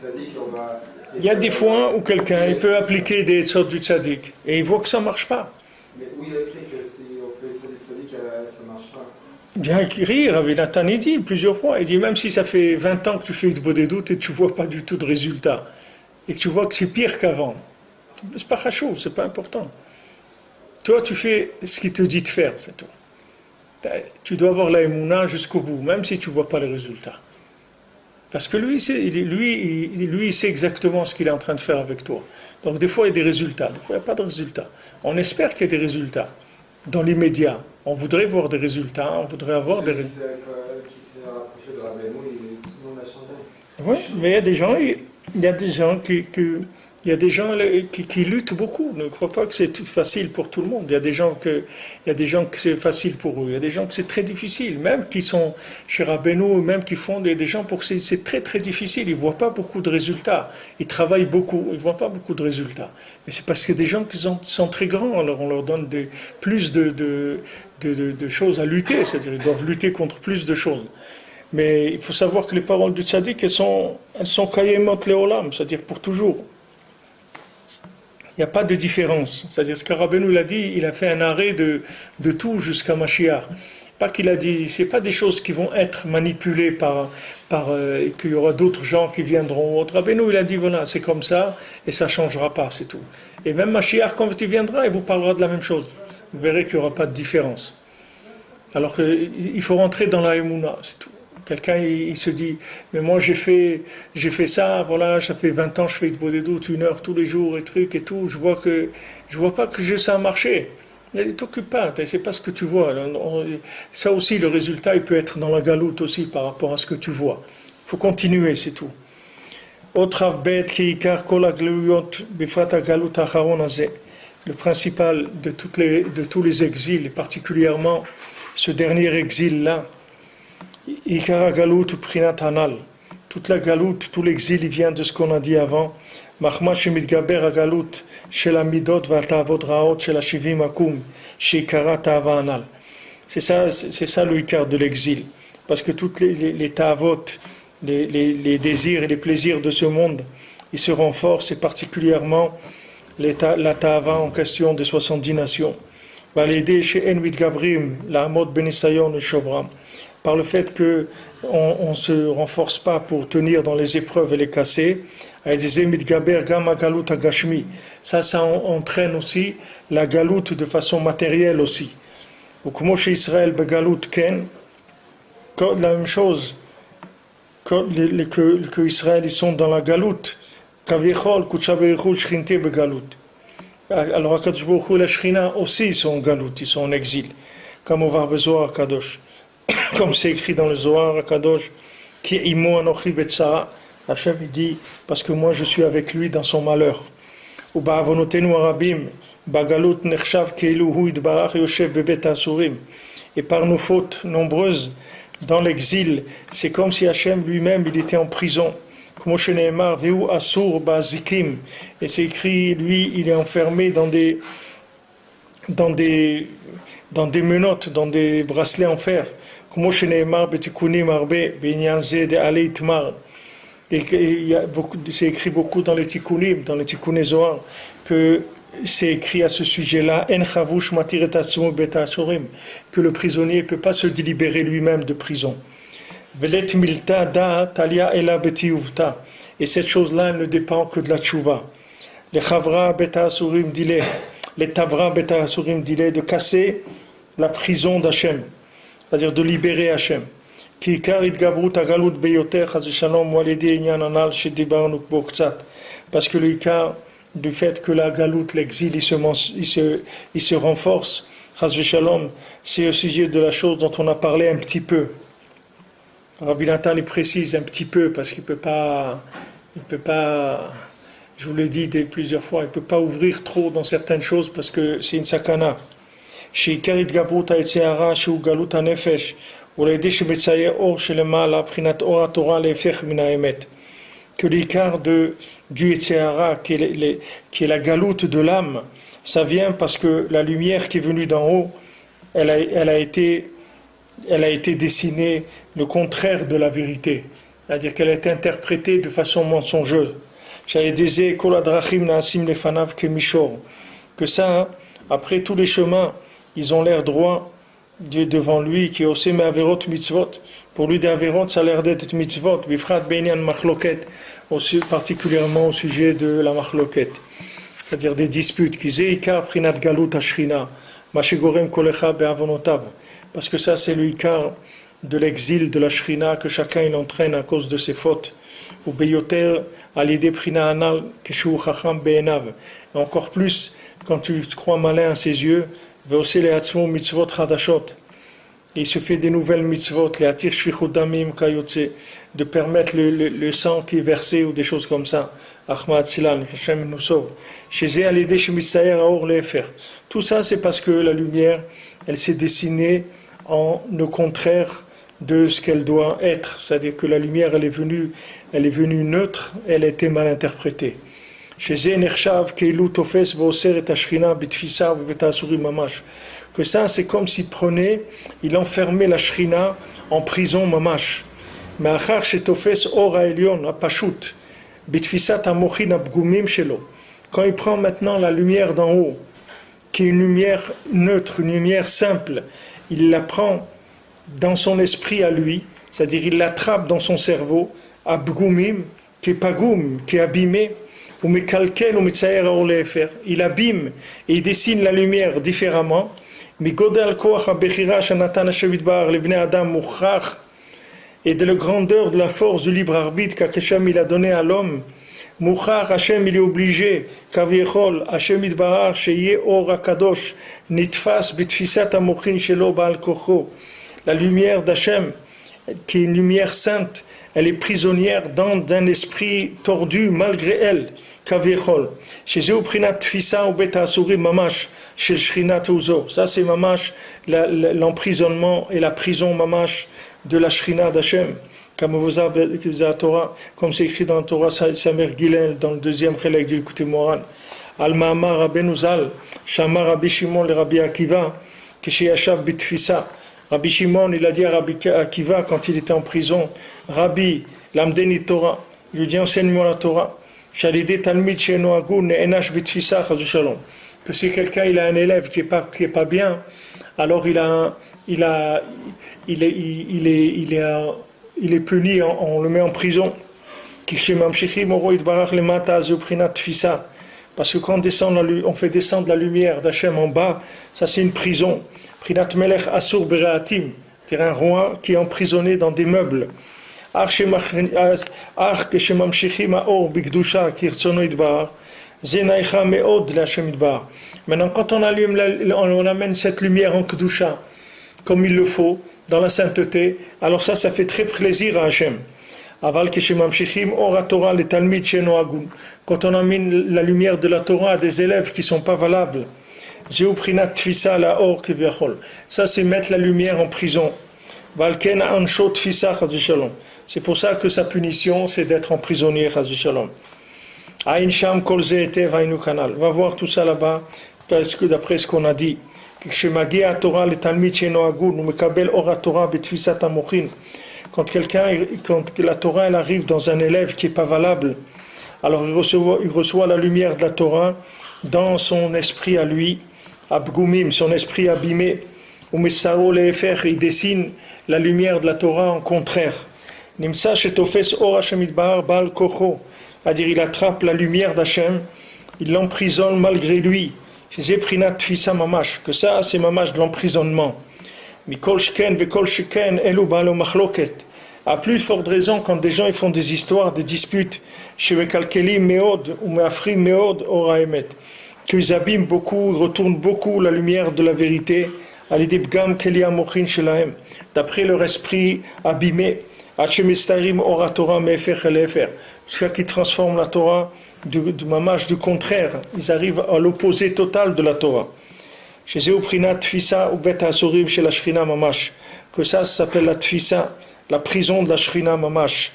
tzaddik, on va. Il y a des fois où quelqu'un il peut appliquer des sortes du tzaddik et il voit que ça ne marche pas. Mais où il a écrit que si on fait les tzaddik, ça ne marche pas? Bien écrire, Rabbi Nathan il dit plusieurs fois, il dit même si ça fait 20 ans que tu fais des doutes et tu ne vois pas du tout de résultat, et que tu vois que c'est pire qu'avant, c'est pas chachou, c'est pas important. Toi tu fais ce qu'il te dit de faire, c'est tout. Tu dois avoir la émouna jusqu'au bout, même si tu ne vois pas les résultats. Parce que lui, il sait exactement ce qu'il est en train de faire avec toi. Donc des fois il y a des résultats, des fois il n'y a pas de résultats. On espère qu'il y a des résultats. Dans l'immédiat, on voudrait voir des résultats, on voudrait avoir des résultats. Qui s'est rapproché de Rabbeinu, tout le monde a chanté. Oui, mais il y a des gens qui luttent beaucoup. Ne crois pas que c'est tout facile pour tout le monde. Il y a des gens que c'est facile pour eux. Il y a des gens que c'est très difficile. Même qui sont chez Rabbeinu, même qui font des gens pour que c'est très très difficile. Ils ne voient pas beaucoup de résultats. Ils travaillent beaucoup. Ils ne voient pas beaucoup de résultats. Mais c'est parce que des gens qui sont très grands. Alors on leur donne plus de choses à lutter. C'est-à-dire ils doivent lutter contre plus de choses. Mais il faut savoir que les paroles du tzaddik, elles sont kayemot leolam, c'est-à-dire pour toujours. Il n'y a pas de différence. C'est-à-dire ce que Rabbeinu l'a dit, il a fait un arrêt de tout jusqu'à Mashiach. Pas qu'il a dit, c'est pas des choses qui vont être manipulées qu'il y aura d'autres gens qui viendront. Rabbeinu il a dit voilà, c'est comme ça et ça changera pas, c'est tout. Et même Mashiach quand il viendra, il vous parlera de la même chose. Vous verrez qu'il n'y aura pas de différence. Alors qu'il faut rentrer dans la émouna, c'est tout. Quelqu'un il se dit mais moi j'ai fait ça, voilà, ça fait 20 ans je fais de doutes 1 heure tous les jours et trucs et tout, je vois pas que ça a marché. Ne t'occupe pas, c'est pas ce que tu vois. Ça aussi le résultat il peut être dans la galoute aussi par rapport à ce que tu vois. Il faut continuer, c'est tout. Le principal de tous les exils, et particulièrement ce dernier exil là, Ikara Galout ou Prinat Hanal. Toute la galoute, tout l'exil, il vient de ce qu'on a dit avant. Mahma Shemit Gaber Galout, Shel Amidot Vatavod Raot, Shel Ashivim Akum, Shikara Tava Hanal. C'est ça le Ikar de l'exil. Parce que toutes les Tavot, les désirs et les plaisirs de ce monde, ils se renforcent, et particulièrement la Tava en question des 70 nations. Validé chez Enwit Gabrim, la Hamod Benisayon et Shovram. Par le fait qu'on ne se renforce pas pour tenir dans les épreuves et les casser, ça entraîne aussi la galoute de façon matérielle aussi. Comme chez Israël, la même chose, que Israël ils sont dans la galoute, alors Akadosh Baruch Hu, la Shrina aussi ils sont en galoute, ils sont en exil, comme on va besoin à Kadosh. Comme c'est écrit dans le Zohar à Kadosh, qui imo anochi betzara, Hachem il dit parce que moi je suis avec lui dans son malheur. Ou ba'avonotenu arabim, bagalut nechshav keilu hu idbarach yoshev bebet asurim. Et par nos fautes nombreuses dans l'exil, c'est comme si Hachem lui-même il était en prison. Comme sheneemar veu asur ba'zikim. Et c'est écrit lui il est enfermé dans des menottes, dans des bracelets en fer. Et c'est écrit beaucoup dans les tikkunim, dans les tikkuné Zohar, que c'est écrit à ce sujet-là, que le prisonnier ne peut pas se délibérer lui-même de prison. Et cette chose-là elle ne dépend que de la tchouva. Les tavra beta asurim dilé de casser la prison d'Hachem, c'est-à-dire de libérer Hachem. Parce que le cas du fait que la galoute, l'exil, il se renforce, c'est au sujet de la chose dont on a parlé un petit peu. Rabbi Nathan il précise un petit peu parce qu'il peut pas, je vous l'ai dit plusieurs fois, il ne peut pas ouvrir trop dans certaines choses parce que c'est une sakana. Que l'écart du Yetzirah, qui est la galoute de l'âme, ça vient parce que la lumière qui est venue d'en haut, elle a été dessinée le contraire de la vérité. c'est-à-dire qu'elle a été interprétée de façon mensonger. Que ça, hein, après tous les chemins, ils ont l'air droits devant lui, qui est aussi averot mitzvot. Pour lui, des averot, ça a l'air d'être mitzvot, bifrat beinyan machloket, aussi particulièrement au sujet de la machloket, c'est-à-dire des disputes. Parce que ça, c'est le ikar de l'exil de la shrina que chacun il entraîne à cause de ses fautes. Ou beyoter alidé prina anal keshu chacham be'enav. Encore plus quand tu crois malin à ses yeux. Ve'osé le'atzmo mitzvot chadashot. Il se fait des nouvelles mitzvot, les atir shvichut damim kayotze, de permettre le sang qui est versé ou des choses comme ça. Ahmad Silan, Hashem nous sauve. Chez alidé shemitzayer aor le'efer. Tout ça, c'est parce que la lumière, elle s'est dessinée en le contraire de ce qu'elle doit être, c'est-à-dire que la lumière elle est venue neutre, elle a été mal interprétée. Que ça c'est comme s'il prenait, il enfermait la shrina en prison mamash. Mais quand il prend maintenant la lumière d'en haut, qui est une lumière neutre, une lumière simple, il la prend dans son esprit à lui, c'est-à-dire il l'attrape dans son cerveau, abgoumim, qui est pagoum, qui est abîmé, ou mekalkel ou metzayer aor le'efer. Il abîme et il dessine la lumière différemment. Migodal koach habechira shenatan Hashem yitbarach lebnei adam mukhrach, et de la grandeur de la force du libre arbitre qu'Hashem il a donné à l'homme. Mukhrach, Hashem il est obligé, kaviechol, Hashem yitbarach sheyeh or hakadosh nitfas bitfisat hamochin shelo ba'al kocho. La lumière d'Hachem, qui est une lumière sainte, elle est prisonnière dans un esprit tordu malgré elle. Kaviechol. Chez eux, prinat tfisa ou beta asuri mamash shel shrinat uzo. Ça c'est mamash l'emprisonnement et la prison mamash de la shrina d'Hachem. Comme vous avez la Torah, comme c'est écrit dans la Torah Samer Gilel dans le deuxième chélek du Likutei Moharan. Al Ma'amar Rabbeinu Zal, Shamar Rabbi Shimon le Rabbi Akiva, Keshiyashav bitfisa. Rabbi Shimon, il a dit à Rabbi Akiva quand il était en prison, Rabbi, l'amdeni Torah, il lui dit enseigne-moi la Torah. Shalidé talmid she'eno agun ne'enash bitfisa chas v'shalom. Que si quelqu'un il a un élève qui est pas bien, alors il est puni, on le met en prison. Parce que quand on fait descendre la lumière d'Hachem en bas, ça c'est une prison. Prinat melech asur bereatim, c'est-à-dire un roi qui est emprisonné dans des meubles. Maintenant, quand on amène cette lumière en kedusha, comme il le faut, dans la sainteté, alors ça fait très plaisir à Hachem. Quand on amène la lumière de la Torah à des élèves qui ne sont pas valables, ça c'est mettre la lumière en prison. C'est pour ça que sa punition c'est d'être en prisonnier. Va voir tout ça là-bas, parce que d'après ce qu'on a dit, quand la Torah elle arrive dans un élève qui n'est pas valable, alors il reçoit la lumière de la Torah dans son esprit à lui, abgoumim, son esprit abîmé, il dessine la lumière de la Torah en contraire. Nimsa shetofes or Hashem yitbarach ba'al kocho, c'est-à-dire il attrape la lumière d'Hachem, il l'emprisonne malgré lui. Chez Prinat Tfisa Mamash, que ça c'est Mamash de l'emprisonnement. Mikol shken vekol shken elu ba'alo machloket. À plus forte raison quand des gens ils font des histoires, des disputes, chez Mekalkeli meod ou meafrim meod or haemet, qu'ils abîment beaucoup, retournent beaucoup la lumière de la vérité, à l'idée bgam keli amochin shelahem, d'après leur esprit abîmé. Jusqu'à qui transforme la Torah du mamash du contraire, ils arrivent à l'opposé total de la Torah. Que ça s'appelle la tfisa, la prison de la shrina mamash.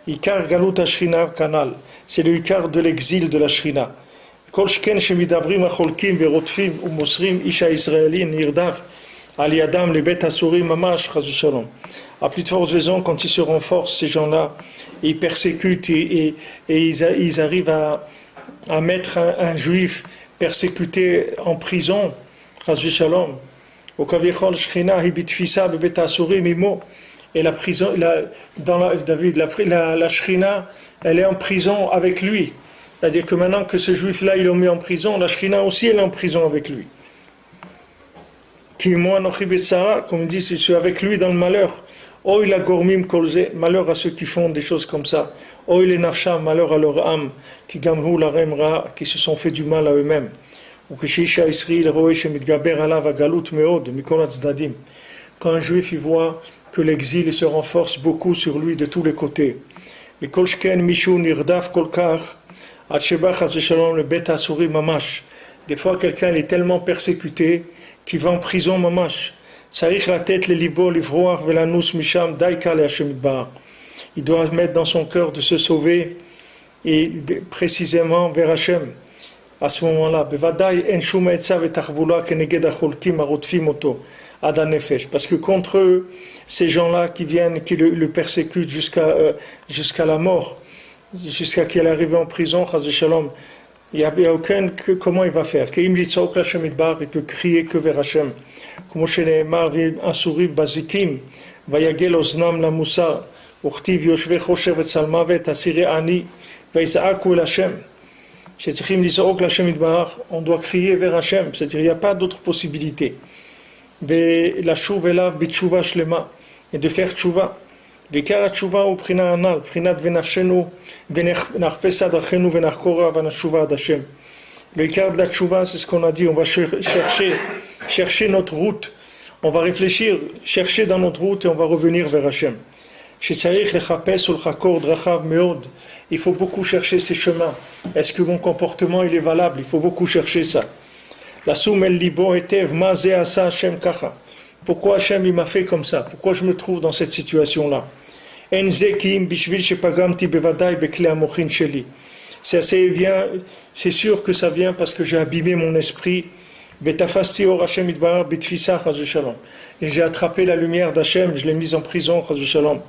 Ikar galut shrina kanal, c'est le ikar de l'exil de la shrina. Kol shken shemidabrim acholkim verotfim umosrim isha israeli nirdaf al yadam lebet asurim mamash chas v'shalom. À plus de forte raison, quand ils se renforcent, ces gens-là, ils persécutent et ils arrivent à mettre un juif persécuté en prison, chas v'shalom. Au kavichol shchina hi bitfisa bebet asurim imo. Et la prison, la shrina, elle est en prison avec lui. C'est-à-dire que maintenant que ce juif-là, ils l'ont mis en prison, la shrina aussi, elle est en prison avec lui. Qui moi, comme il dit, je suis avec lui dans le malheur. Oh, il a gormim kolze, malheur à ceux qui font des choses comme ça. Oh, il est nafsha, malheur à leur âme, qui gamru la remra, qui se sont fait du mal à eux-mêmes. Ou que shisha Israël roe shemitgaber alav agalut meod, mikol tzdadim. Quand un juif il voit que l'exil se renforce beaucoup sur lui de tous les côtés. Mikol shken mishun irdaf kolkar, ad sheba chas v'shalom le bet asuri mamash. Des fois, quelqu'un est tellement persécuté qu'il va en prison mamash. Tzarich la tête le libo livroar velanus misham daika le Hashem itbarach. Il doit mettre dans son cœur de se sauver et précisément vers Hashem. À ce moment-là, bevadai en shum etzav et tachbula keneged acholkim arotfim oto ad hanefesh. Parce que contre eux, ces gens-là qui viennent, qui le persécutent jusqu'à la mort, jusqu'à qu'il arrive en prison, chas v'shalom, il n'y a aucun, comment il va faire? Keim litzok l'Hashem itbarach, il peut crier que vers Hashem. Comme sheneemar v'asuri bazikim, vayagel oznam la musar, uchtiv yoshve chosher v'tzalmavet, asire ani, vayzaaku el Hashem. Shetzrichim litzok l'Hashem itbarach, on doit crier vers Hashem, c'est-à-dire il n'y a pas d'autre possibilité. La shuv elav b'tshuva shlema, et de faire tshuva. V'ikar tshuva ou prina anal, prinat v'nafshenu, v'nachpesa drachenu v'nachkora v'nashuva ad Hashem. Le ikar de la tshuva, c'est ce qu'on a dit, on va chercher notre route, on va réfléchir, chercher dans notre route et on va revenir vers Hashem. Shetzarich lechapes ulchakor drachav meod. Il faut beaucoup chercher ces chemins. Est-ce que mon comportement il est valable? Il faut beaucoup chercher ça. La soum el libo etev mazé asa Hashem kacha. Pourquoi Hashem il m'a fait comme ça? Pourquoi je me trouve dans cette situation-là? En zekim bishvil shepagamti bevadai bekle amochin sheli. C'est sûr que ça vient parce que j'ai abîmé mon esprit. Betafasti or Hashem itbarach bitfisa chas v'shalom. Et j'ai attrapé la lumière d'Hashem, je l'ai mise en prison chas v'shalom.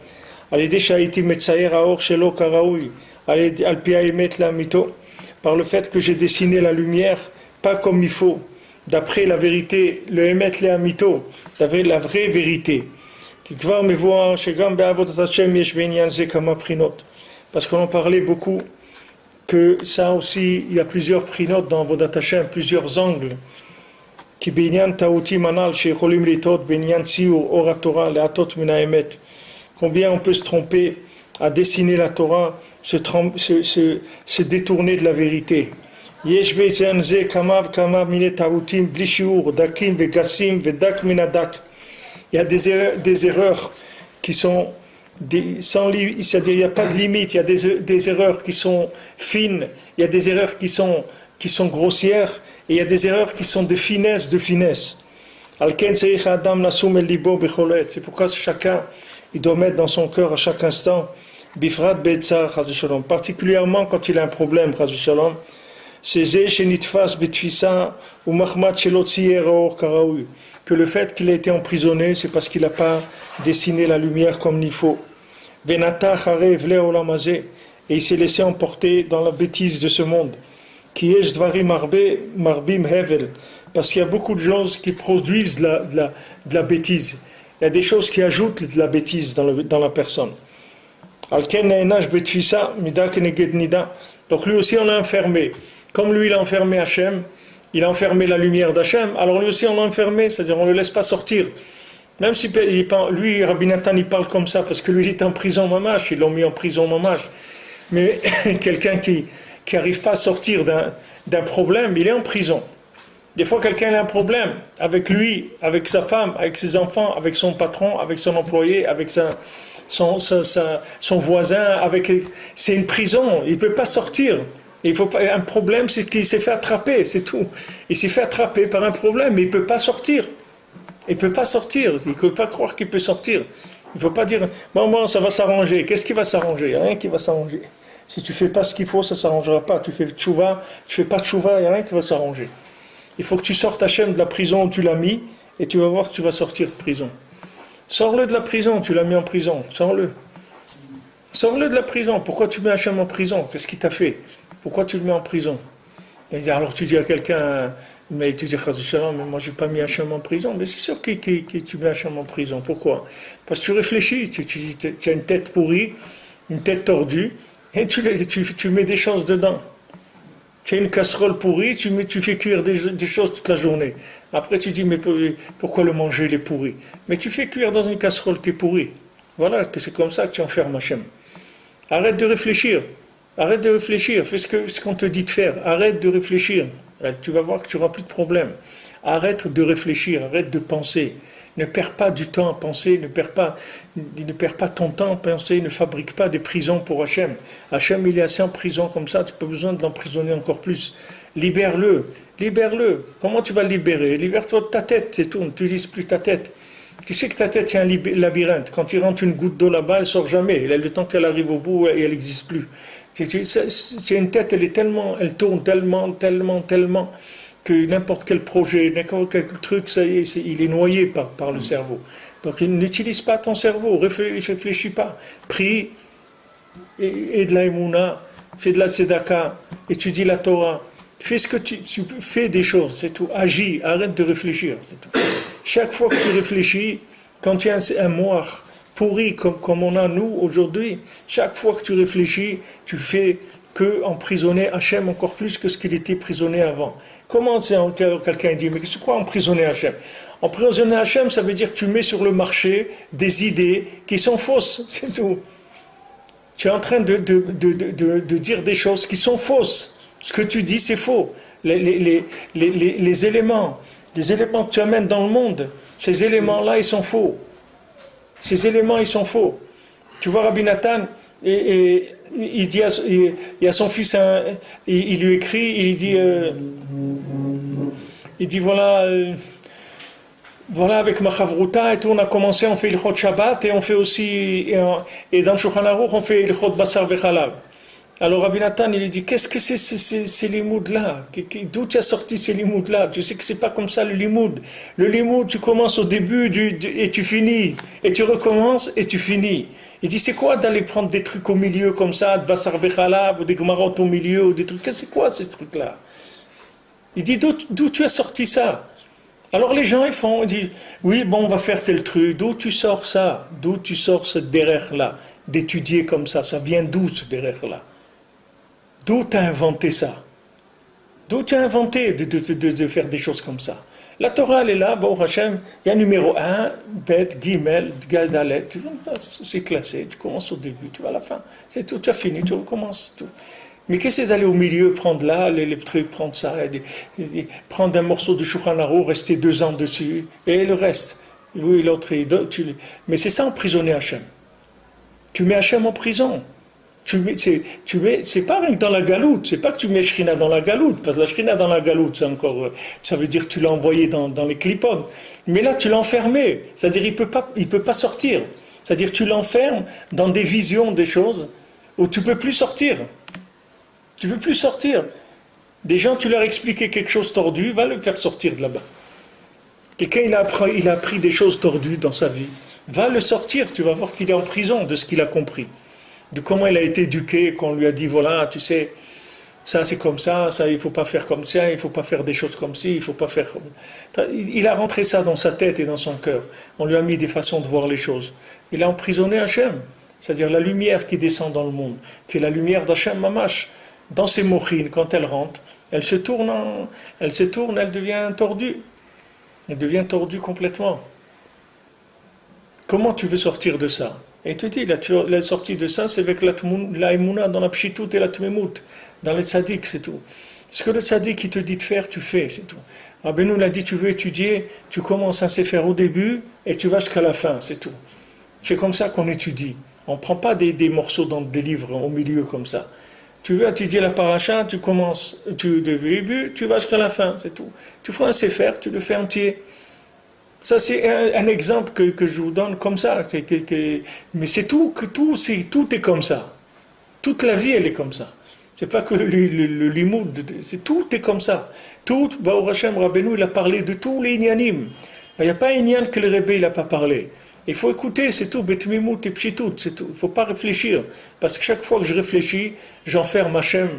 Alidei shaiti metzayer haor shelo karaoui. Al pi haemet la'amito. Par le fait que j'ai dessiné la lumière pas comme il faut, d'après la vérité, le emet la'amito, la vraie vérité. Parce qu'on en parlait beaucoup, que ça aussi, il y a plusieurs prinot dans Avodat Hashem, plusieurs angles. Qui binyan ta'uti manal shecholim litot binyan tziur ora Torah le'atot min ha'emet. Combien on peut se tromper à dessiner la Torah, se détourner de la vérité. Yesh be'etzen ze kamav mine ta'utim bli shiur dakim ve'gassim ve'dak min hadak. Il y a des erreurs qui sont c'est-à-dire il n'y a pas de limite, il y a des erreurs qui sont fines, il y a des erreurs qui sont grossières, et il y a des erreurs qui sont de finesse. C'est pourquoi chacun il doit mettre dans son cœur à chaque instant, particulièrement quand il a un problème, que le fait qu'il a été emprisonné, c'est parce qu'il n'a pas dessiné la lumière comme il faut. Et il s'est laissé emporter dans la bêtise de ce monde. Parce qu'il y a beaucoup de choses qui produisent de la bêtise. Il y a des choses qui ajoutent de la bêtise dans la personne. Donc lui aussi on l'a enfermé. Comme lui il a enfermé Hachem, il a enfermé la lumière d'Hachem, alors lui aussi on l'a enfermé, c'est-à-dire on ne le laisse pas sortir. Même si lui, Rabbi Nathan, il parle comme ça, parce que lui il est en prison mamash, ils l'ont mis en prison mamash. Mais quelqu'un qui n'arrive pas à sortir d'un problème, il est en prison. Des fois quelqu'un a un problème avec lui, avec sa femme, avec ses enfants, avec son patron, avec son employé, avec son voisin, c'est une prison, il ne peut pas sortir. Un problème, c'est qu'il s'est fait attraper, c'est tout. Il s'est fait attraper par un problème, mais il ne peut pas sortir. Il ne peut pas sortir, il ne peut pas croire qu'il peut sortir. Il ne faut pas dire, bon, ça va s'arranger. Qu'est-ce qui va s'arranger? Il n'y a rien qui va s'arranger. Si tu ne fais pas ce qu'il faut, ça ne s'arrangera pas. Tu fais tchouva, tu ne fais pas tchouva, il n'y a rien qui va s'arranger. Il faut que tu sortes Hachem de la prison où tu l'as mis, et tu vas voir que tu vas sortir de prison. Sors-le de la prison, tu l'as mis en prison, sors-le. Sors-le de la prison, pourquoi tu mets Hachem en prison? Qu'est-ce qu'il t'a fait? Pourquoi tu le mets en prison? Alors tu dis à quelqu'un, mais tu dis, mais moi je n'ai pas mis Hachem en prison. Mais c'est sûr que tu mets Hachem en prison. Pourquoi? Parce que tu réfléchis, tu as une tête pourrie, une tête tordue, et tu mets des choses dedans. Tu as une casserole pourrie, tu fais cuire des choses toute la journée. Après tu dis, mais pourquoi le manger il est pourri? Mais tu fais cuire dans une casserole qui est pourrie. Voilà, que c'est comme ça que tu enfermes Hachem. Arrête de réfléchir. Arrête de réfléchir. Fais ce qu'on te dit de faire. Arrête de réfléchir. Tu vas voir que tu n'auras plus de problème. Arrête de réfléchir. Arrête de penser. Ne perds pas du temps à penser. Ne perds pas ton temps à penser. Ne fabrique pas des prisons pour Hachem. Hachem, il est assez en prison comme ça. Tu n'as pas besoin de l'emprisonner encore plus. Libère-le. Libère-le. Comment tu vas le libérer? Libère-toi de ta tête. C'est tout. Ne t'utilise plus ta tête. Tu sais que ta tête, c'est un labyrinthe. Quand tu rentres une goutte d'eau là-bas, elle ne sort jamais. Le temps qu'elle arrive au bout, et elle n'existe plus. C'est une tête, elle tourne tellement, que n'importe quel projet, n'importe quel truc, ça y est, il est noyé par le cerveau. Donc n'utilise pas ton cerveau, réfléchis pas. Prie, et de la émouna, fais de la tzedaka, étudie la Torah. Fais ce que tu fais des choses, c'est tout. Agis, arrête de réfléchir, c'est tout. Chaque fois que tu réfléchis, quand tu as un moire pourri comme on a nous aujourd'hui, chaque fois que tu réfléchis, tu fais que emprisonner Hachem encore plus que ce qu'il était prisonné avant. Comment c'est quelqu'un dit, mais c'est quoi emprisonner Hachem? Emprisonner Hachem, ça veut dire que tu mets sur le marché des idées qui sont fausses, c'est tout. Tu es en train de dire des choses qui sont fausses. Ce que tu dis, c'est faux. Les éléments que tu amènes dans le monde, ces éléments-là, ils sont faux. Ces éléments, ils sont faux. Tu vois, Rabbi Nathan, et il dit à son fils, il lui écrit, il dit voilà, avec ma chavruta, et tout, on a commencé, on fait l'ilchot Shabbat, et on fait aussi, et dans le Shulchan Aruch, on fait l'ilchot Basar Vechalav. Alors Rabbi Nathan, il dit, qu'est-ce que c'est ces limouds-là? D'où tu as sorti ces limouds-là? Tu sais que c'est pas comme ça le limoud. Le limoud, tu commences au début et tu finis. Et tu recommences et tu finis. Il dit, c'est quoi d'aller prendre des trucs au milieu comme ça, de Basar Bechalav, ou des Gemarot au milieu, ou des trucs, c'est quoi ces trucs-là? Il dit, d'où tu as sorti ça? Alors les gens, ils disent, oui, bon, on va faire tel truc. D'où tu sors ça? D'où tu sors ce derrière-là? D'étudier comme ça vient d'où ce derrière-là? D'où tu as inventé ça? D'où tu as inventé de faire des choses comme ça? La Torah, elle est là, bon, Hachem, il y a numéro 1, Bet, Gimel, Gadalet, c'est classé, tu commences au début, tu vas à la fin, c'est tout, tu as fini, tu recommences tout. Mais qu'est-ce que c'est d'aller au milieu, prendre là, les trucs, prendre ça, prendre un morceau de Shulchan Aruch, rester 2 ans dessus, et le reste? Oui, l'autre, mais c'est ça, emprisonner Hachem. Tu mets Hachem en prison. C'est pas rien que dans la galoute, c'est pas que tu mets Shrina dans la galoute, parce que la Shrina dans la galoute, c'est encore, ça veut dire que tu l'as envoyé dans les clipodes. Mais là, tu l'as enfermé, c'est-à-dire il peut pas sortir. C'est-à-dire tu l'enfermes dans des visions des choses où tu peux plus sortir. Tu peux plus sortir. Des gens, tu leur expliquais quelque chose tordu, va le faire sortir de là-bas. Quelqu'un, il a appris des choses tordues dans sa vie, va le sortir, tu vas voir qu'il est en prison de ce qu'il a compris. De comment il a été éduqué, qu'on lui a dit, voilà, tu sais, ça c'est comme ça il ne faut pas faire comme ça, il ne faut pas faire des choses comme ci, il ne faut pas faire comme... Il a rentré ça dans sa tête et dans son cœur. On lui a mis des façons de voir les choses. Il a emprisonné Hachem, c'est-à-dire la lumière qui descend dans le monde, qui est la lumière d'Hachem Mamash. Dans ses mochines, quand elle rentre, elle se tourne, elle devient tordue. Elle devient tordue complètement. Comment tu veux sortir de ça? Et tu dis, la sortie de ça, c'est avec la émouna dans la pshitout et la tmemout, dans les tzaddik, c'est tout. Ce que le tzaddik il te dit de faire, tu fais, c'est tout. Rabbeinu l'a dit, tu veux étudier, tu commences à faire au début et tu vas jusqu'à la fin, c'est tout. C'est comme ça qu'on étudie. On ne prend pas des morceaux dans des livres au milieu comme ça. Tu veux étudier la paracha, tu commences du début, tu vas jusqu'à la fin, c'est tout. Tu prends un sefer, tu le fais entier. Ça, c'est un exemple que je vous donne comme ça. Mais c'est tout est comme ça. Toute la vie, elle est comme ça. C'est pas que le limoud, tout est comme ça. Tout, Baruch Hashem, Rabbeinu, il a parlé de tous les inyanim. Il n'y a pas un inyan que le Rebbe, il n'a pas parlé. Il faut écouter, c'est tout, betmimout et pshitout, c'est tout. Il ne faut pas réfléchir. Parce que chaque fois que je réfléchis, j'enferme Hachem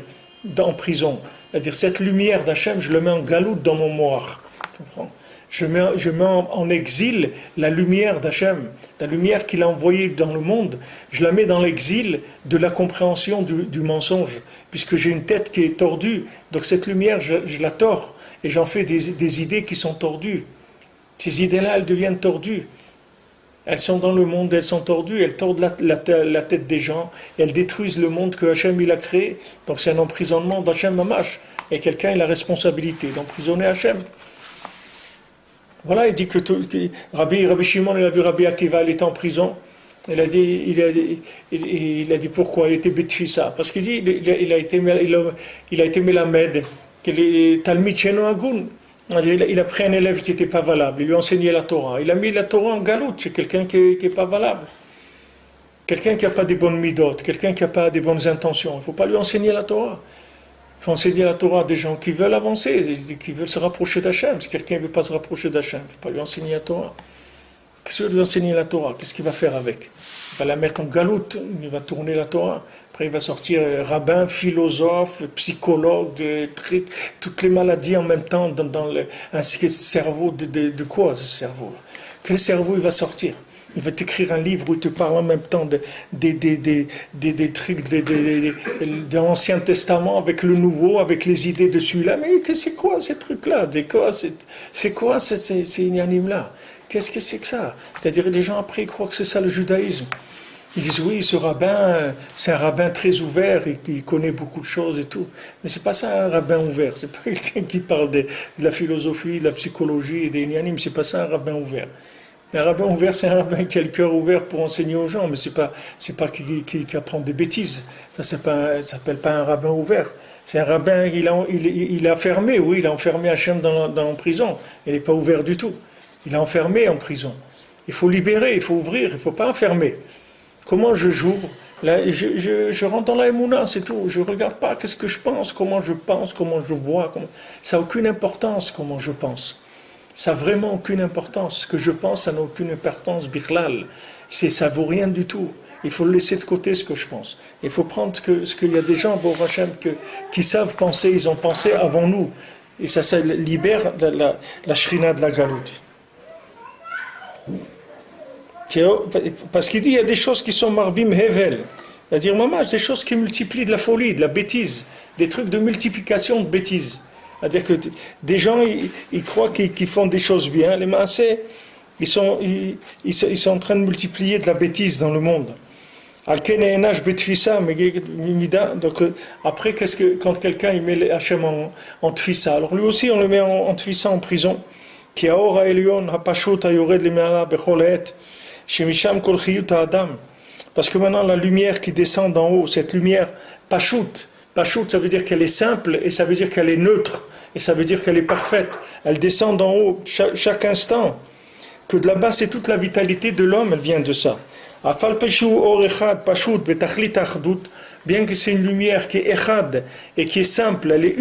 en prison. C'est-à-dire, cette lumière d'Hachem, je le mets en galoute dans mon moire. Tu comprends? Je mets en exil la lumière d'Hachem, la lumière qu'il a envoyée dans le monde, je la mets dans l'exil de la compréhension du mensonge, puisque j'ai une tête qui est tordue, donc cette lumière, je la tords, et j'en fais des idées qui sont tordues. Ces idées-là, elles deviennent tordues. Elles sont dans le monde, elles sont tordues, elles tordent la tête des gens, elles détruisent le monde que Hachem il a créé. Donc c'est un emprisonnement d'Hachem Mamash, et quelqu'un a la responsabilité d'emprisonner Hachem. Voilà, il dit que Rabbi Shimon, il a vu Rabbi Akiva, il était en prison. Il a dit pourquoi il était Betfissa. Parce qu'il dit il a été Melamed, Talmid Sheno Agun. Il a pris un élève qui n'était pas valable, il lui a enseigné la Torah. Il a mis la Torah en galoute, c'est quelqu'un qui n'est pas valable. Quelqu'un qui n'a pas des bonnes midot, quelqu'un qui n'a pas des bonnes intentions. Il ne faut pas lui enseigner la Torah. Il faut enseigner la Torah à des gens qui veulent avancer, qui veulent se rapprocher d'Hachem. Si quelqu'un ne veut pas se rapprocher d'Hachem, il ne faut pas lui enseigner la Torah. Qu'est-ce qu'il va lui enseigner la Torah? Qu'est-ce qu'il va faire avec? Il va la mettre en galoute, il va tourner la Torah. Après, il va sortir rabbin, philosophe, psychologue, toutes les maladies en même temps dans un cerveau de quoi, ce cerveau? Quel cerveau il va sortir? Il va t'écrire un livre où il te parle en même temps des trucs de l'Ancien Testament avec le Nouveau, avec les idées de celui-là. Mais c'est quoi ces trucs-là? C'est quoi ces inanimes-là? Qu'est-ce que c'est que ça? C'est-à-dire les gens après ils croient que c'est ça le judaïsme. Ils disent oui, ce rabbin, c'est un rabbin très ouvert, il connaît beaucoup de choses et tout. Mais c'est pas ça un rabbin ouvert. C'est pas quelqu'un qui parle de la philosophie, de la psychologie et des inanimes. C'est pas ça un rabbin ouvert. Un rabbin ouvert, c'est un rabbin qui a le cœur ouvert pour enseigner aux gens, mais c'est pas qui apprend des bêtises. Ça s'appelle pas un rabbin ouvert. C'est un rabbin, il a fermé, oui, il a enfermé Hachem dans prison. Il n'est pas ouvert du tout. Il a enfermé en prison. Il faut libérer, il faut ouvrir, il ne faut pas enfermer. Comment j'ouvre? Là, je rentre dans la Emouna, c'est tout. Je ne regarde pas qu'est-ce que je pense, comment je vois. Ça n'a aucune importance comment je pense. Ça n'a vraiment aucune importance. Ce que je pense, ça n'a aucune importance, birlal. Ça ne vaut rien du tout. Il faut laisser de côté ce que je pense. Il faut prendre ce qu'il y a des gens, bon Hachem, qui savent penser, ils ont pensé avant nous. Et ça libère la shrina de la galoute. Parce qu'il dit, il y a des choses qui sont marbim hevel. C'est-à-dire, maman, des choses qui multiplient de la folie, de la bêtise. Des trucs de multiplication de bêtises. C'est-à-dire que des gens, ils croient qu'ils font des choses bien. Les massés, ils sont en train de multiplier de la bêtise dans le monde. Donc après, quand quelqu'un il met Hachem en tfissa, alors lui aussi on le met en tfissa en prison. Parce que maintenant la lumière qui descend d'en haut, cette lumière pashut, ça veut dire qu'elle est simple et ça veut dire qu'elle est neutre et ça veut dire qu'elle est parfaite. Elle descend d'en haut chaque instant. Que de là-bas c'est toute la vitalité de l'homme, elle vient de ça. Bien que c'est une lumière qui est echad et qui est simple, elle est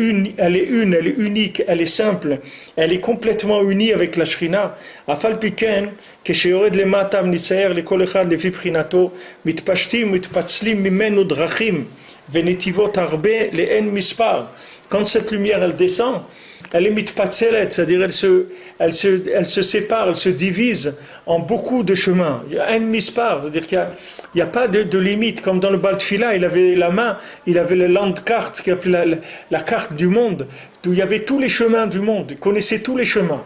unique, elle est simple, elle est complètement unie avec la shrina. Afal piken, כשיורד למטה וניסייר לכל אחד לפי בחינתו, מתפשטים ומתפצלים ממנו דרכים ונתיבות הרבה לאין מספר. Quand cette lumière elle descend, elle est mitpatzelet, c'est-à-dire elle se sépare, elle se divise en beaucoup de chemins. Il y a un mispar, c'est-à-dire qu'il n'y a pas de limite. Comme dans le Baal Tfila, il avait la main, il avait le landcarte, qui appelait la carte du monde, où il y avait tous les chemins du monde, il connaissait tous les chemins.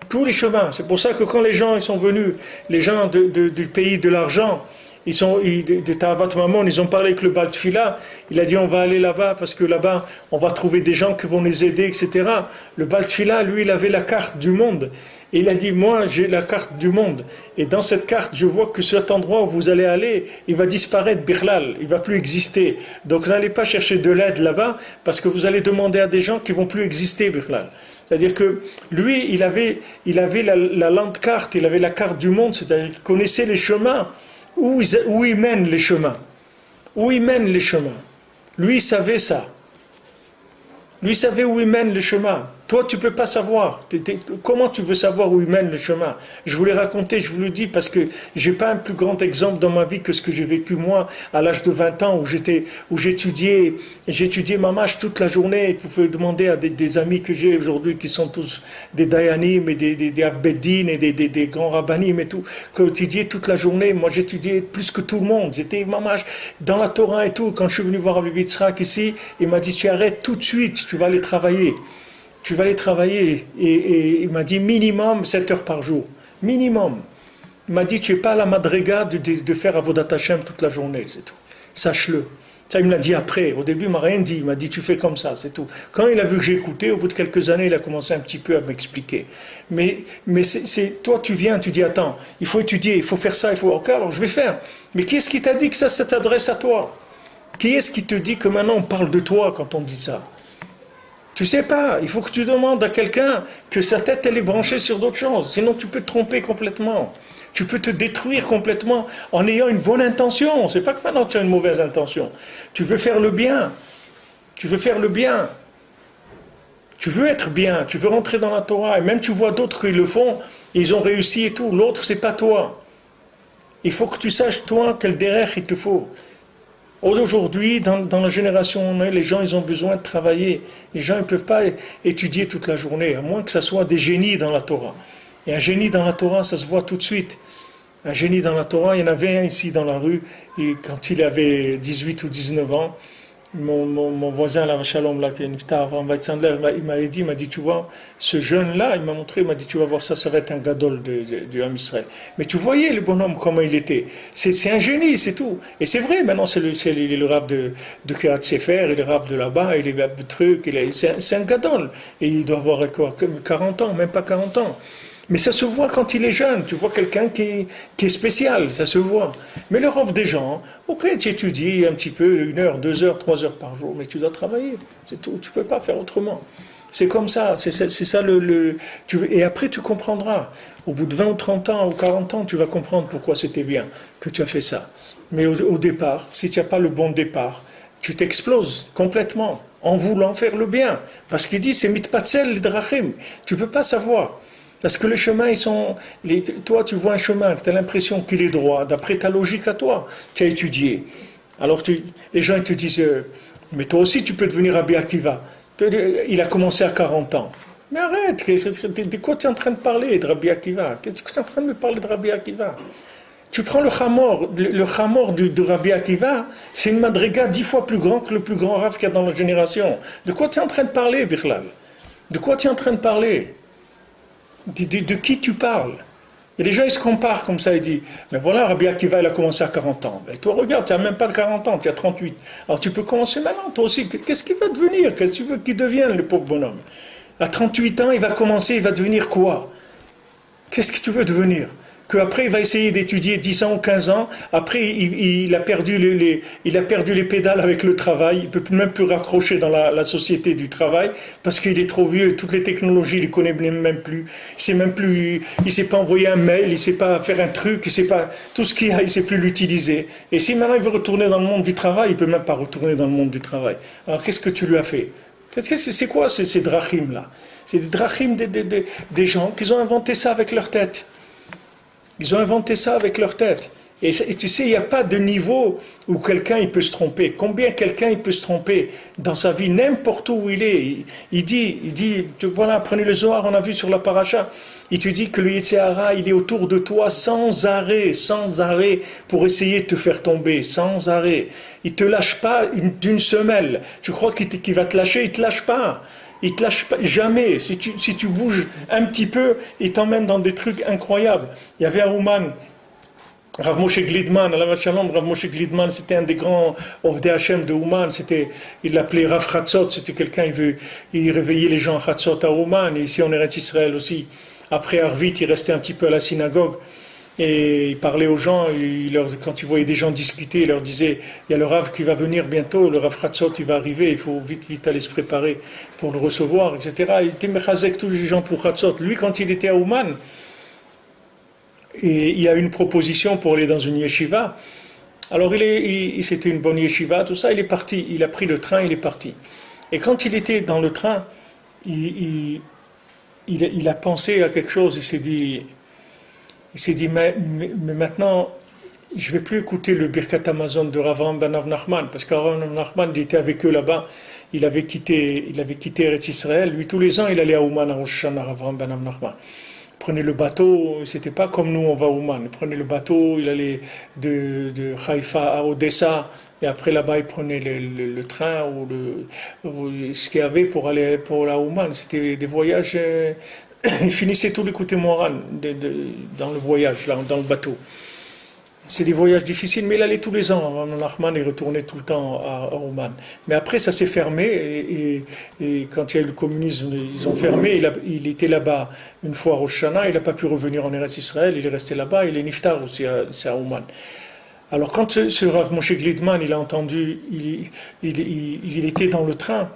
Tous les chemins. C'est pour ça que quand les gens ils sont venus, les gens du pays de l'argent, de Tahavat Mammon, ils ont parlé avec le Baal Tfila, il a dit on va aller là-bas parce que là-bas on va trouver des gens qui vont les aider, etc. Le Baal Tfila, lui, il avait la carte du monde. Et il a dit moi j'ai la carte du monde. Et dans cette carte, je vois que cet endroit où vous allez aller, il va disparaître, Birlal, il ne va plus exister. Donc n'allez pas chercher de l'aide là-bas parce que vous allez demander à des gens qui ne vont plus exister, Birlal. C'est-à-dire que lui, il avait la landcarte, il avait la carte du monde, c'est-à-dire qu'il connaissait les chemins. Où il mène les chemins. Où il mène les chemins. Lui, il savait ça. Lui, il savait où il mène les chemins. Toi, tu ne peux pas savoir. Comment tu veux savoir où il mène le chemin? Je vous l'ai raconté, je vous le dis, parce que je n'ai pas un plus grand exemple dans ma vie que ce que j'ai vécu moi, à l'âge de 20 ans, où j'étudiais Mamash toute la journée. Vous pouvez demander à des amis que j'ai aujourd'hui, qui sont tous des Dayanim, et des Abbeddin, et des grands Rabbanim et tout, qui ont étudié toute la journée. Moi, j'étudiais plus que tout le monde. J'étais Mamash dans la Torah et tout. Quand je suis venu voir Rabbi Yitzhak ici, il m'a dit, tu arrêtes tout de suite, tu vas aller travailler. Tu vas aller travailler. Et il m'a dit minimum 7 heures par jour. Minimum. Il m'a dit, tu n'es pas à la madriga de faire Avodat Hashem toute la journée, c'est tout. Sache-le. Ça, il me l'a dit après. Au début, il ne m'a rien dit. Il m'a dit, tu fais comme ça, c'est tout. Quand il a vu que j'écoutais, au bout de quelques années, il a commencé un petit peu à m'expliquer. Mais toi, tu viens, tu dis, attends, il faut étudier, il faut faire ça, il faut... Ok, alors je vais faire. Mais qui est-ce qui t'a dit que ça t'adresse à toi? Qui est-ce qui te dit que maintenant on parle de toi quand on dit ça? Tu sais pas, il faut que tu demandes à quelqu'un que sa tête elle est branchée sur d'autres choses. Sinon tu peux te tromper complètement. Tu peux te détruire complètement en ayant une bonne intention. C'est pas que maintenant tu as une mauvaise intention. Tu veux faire le bien. Tu veux faire le bien. Tu veux être bien. Tu veux rentrer dans la Torah. Et même tu vois d'autres qui le font, ils ont réussi et tout. L'autre c'est pas toi. Il faut que tu saches toi quel derrière il te faut. Aujourd'hui, dans la génération où on est, les gens ils ont besoin de travailler. Les gens ne peuvent pas étudier toute la journée, à moins que ce soit des génies dans la Torah. Et un génie dans la Torah, ça se voit tout de suite. Un génie dans la Torah, il y en avait un ici dans la rue, et quand il avait 18 ou 19 ans, mon voisin, là, Shalom, là, qui est Niftar Avram Weizsändler, il m'a dit, tu vois, ce jeune-là, il m'a montré, il m'a dit, tu vas voir ça, ça va être un gadol du Ham Israël. Mais tu voyais le bonhomme, comment il était. C'est un génie, c'est tout. Et c'est vrai, maintenant, c'est le rab de Kirat Sefer, il est le rab de là-bas, il est le truc, c'est un gadol. Et il doit avoir quoi, 40 ans, même pas 40 ans. Mais ça se voit quand il est jeune, tu vois quelqu'un qui est spécial, ça se voit. Mais le rôle des gens, ok, tu étudies un petit peu, 1 heure, 2 heures, 3 heures par jour, mais tu dois travailler, c'est tout, tu ne peux pas faire autrement. C'est comme ça, c'est ça et après tu comprendras. Au bout de 20 ou 30 ans ou 40 ans, tu vas comprendre pourquoi c'était bien que tu as fait ça. Mais au départ, si tu n'as pas le bon départ, tu t'exploses complètement en voulant faire le bien. Parce qu'il dit, c'est mitpatzel les drachim, tu ne peux pas savoir. Parce que les chemins, toi, tu vois un chemin, tu as l'impression qu'il est droit, d'après ta logique à toi, tu as étudié. Alors les gens ils te disent, mais toi aussi tu peux devenir Rabbi Akiva. Il a commencé à 40 ans. Mais arrête, de quoi tu es en train de parler de Rabbi Akiva? Qu'est-ce que tu es en train de me parler de Rabbi Akiva? Tu prends le chamor de Rabbi Akiva, c'est une madriga 10 fois plus grand que le plus grand Rav qu'il y a dans la génération. De quoi tu es en train de parler, Birlal? De quoi tu es en train de parler? De qui tu parles? Et les gens ils se comparent comme ça, ils disent, mais voilà, Rabbi Akiva il a commencé à 40 ans. Mais toi regarde, tu n'as même pas 40 ans, tu as 38. Alors tu peux commencer maintenant, toi aussi. Qu'est-ce qu'il va devenir? Qu'est-ce que tu veux qu'il devienne, le pauvre bonhomme? À 38 ans, il va commencer, il va devenir quoi? Qu'est-ce que tu veux devenir? Qu'après il va essayer d'étudier 10 ans ou 15 ans, après il a perdu les pédales avec le travail, il ne peut même plus raccrocher dans la société du travail, parce qu'il est trop vieux, toutes les technologies il ne connaît même plus, il ne sait pas envoyer un mail, il ne sait pas faire un truc, il sait pas, tout ce qu'il a, il ne sait plus l'utiliser. Et si maintenant il veut retourner dans le monde du travail, il ne peut même pas retourner dans le monde du travail. Alors qu'est-ce que tu lui as fait? C'est quoi ces drachim là? C'est des drachim des gens qui ont inventé ça avec leur tête. Ils ont inventé ça avec leur tête. Et tu sais, il n'y a pas de niveau où quelqu'un il peut se tromper. Combien quelqu'un il peut se tromper dans sa vie, n'importe où il est. Il dit, voilà, prenez le Zohar, on a vu sur la paracha, il te dit que le Yetzer Hara, il est autour de toi sans arrêt, pour essayer de te faire tomber, sans arrêt. Il ne te lâche pas d'une semelle. Tu crois qu'il va te lâcher, il ne te lâche pas. Il ne te lâche pas, jamais. Si tu bouges un petit peu, il t'emmène dans des trucs incroyables. Il y avait un Ouman, Rav Moshe Glidman, Rav Moshe Glidman, c'était un des grands Ovdei Hashem de Ouman. Il l'appelait Rav Chatzot, c'était quelqu'un, il réveillait les gens à Chatzot à Ouman, et ici en Eretz Israël aussi. Après Arvit, il restait un petit peu à la synagogue. Et il parlait aux gens, quand il voyait des gens discuter, il leur disait, il y a le Rav qui va venir bientôt, le Rav Chatzot, il va arriver, il faut vite aller se préparer pour le recevoir, etc. Il était mechazek tous les gens pour Chatzot. Lui, quand il était à Ouman, et il y a une proposition pour aller dans une yeshiva. Alors c'était une bonne yeshiva, tout ça, il est parti, il a pris le train, il est parti. Et quand il était dans le train, il a pensé à quelque chose, il s'est dit mais maintenant, je ne vais plus écouter le Birkat Amazon de Rav Ben Nachman, parce que Rav Ben Nachman, il était avec eux là-bas, il avait quitté Eretz Israël, lui tous les ans, il allait à Ouman, à Rosh Hashanah, Rav Ben Nachman. Il prenait le bateau, c'était pas comme nous, on va à Ouman, il prenait le bateau, il allait de Haïfa à Odessa, et après là-bas, il prenait le train ou ce qu'il y avait pour aller à Ouman. C'était des voyages, il finissait tous les côtés Moran dans le voyage, là, dans le bateau. C'est des voyages difficiles, mais il allait tous les ans. Nachman, il retournait tout le temps à Oman. Mais après, ça s'est fermé, et quand il y a eu le communisme, ils ont fermé. Il était là-bas une fois à Rosh Hashanah, il n'a pas pu revenir en Eretz Israël, il est resté là-bas, il est niftar aussi à Oman. Alors quand ce Rav Moshe Glidman, il a entendu, il était dans le train,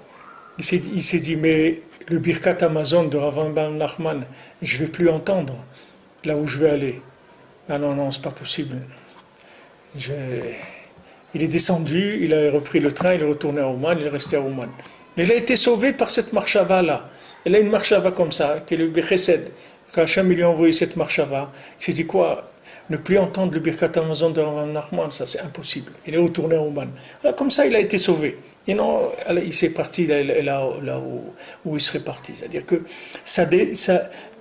il s'est dit, mais le Birkat Amazon de Rav Ben Nachman, je ne vais plus entendre là où je vais aller. Ah non, c'est pas possible. Il est descendu, il a repris le train, il est retourné à Oman, il est resté à Oman. Mais il a été sauvé par cette marchava-là. Il a une marchava comme ça, qui est le Bechesed. Quand Hachem lui a envoyé cette marchava, il s'est dit quoi? Ne plus entendre le Birkat Amazon de Rav Nachman, ça c'est impossible. Il est retourné à Oman. Alors, comme ça, il a été sauvé. Et non, il s'est parti là où il serait parti. C'est-à-dire que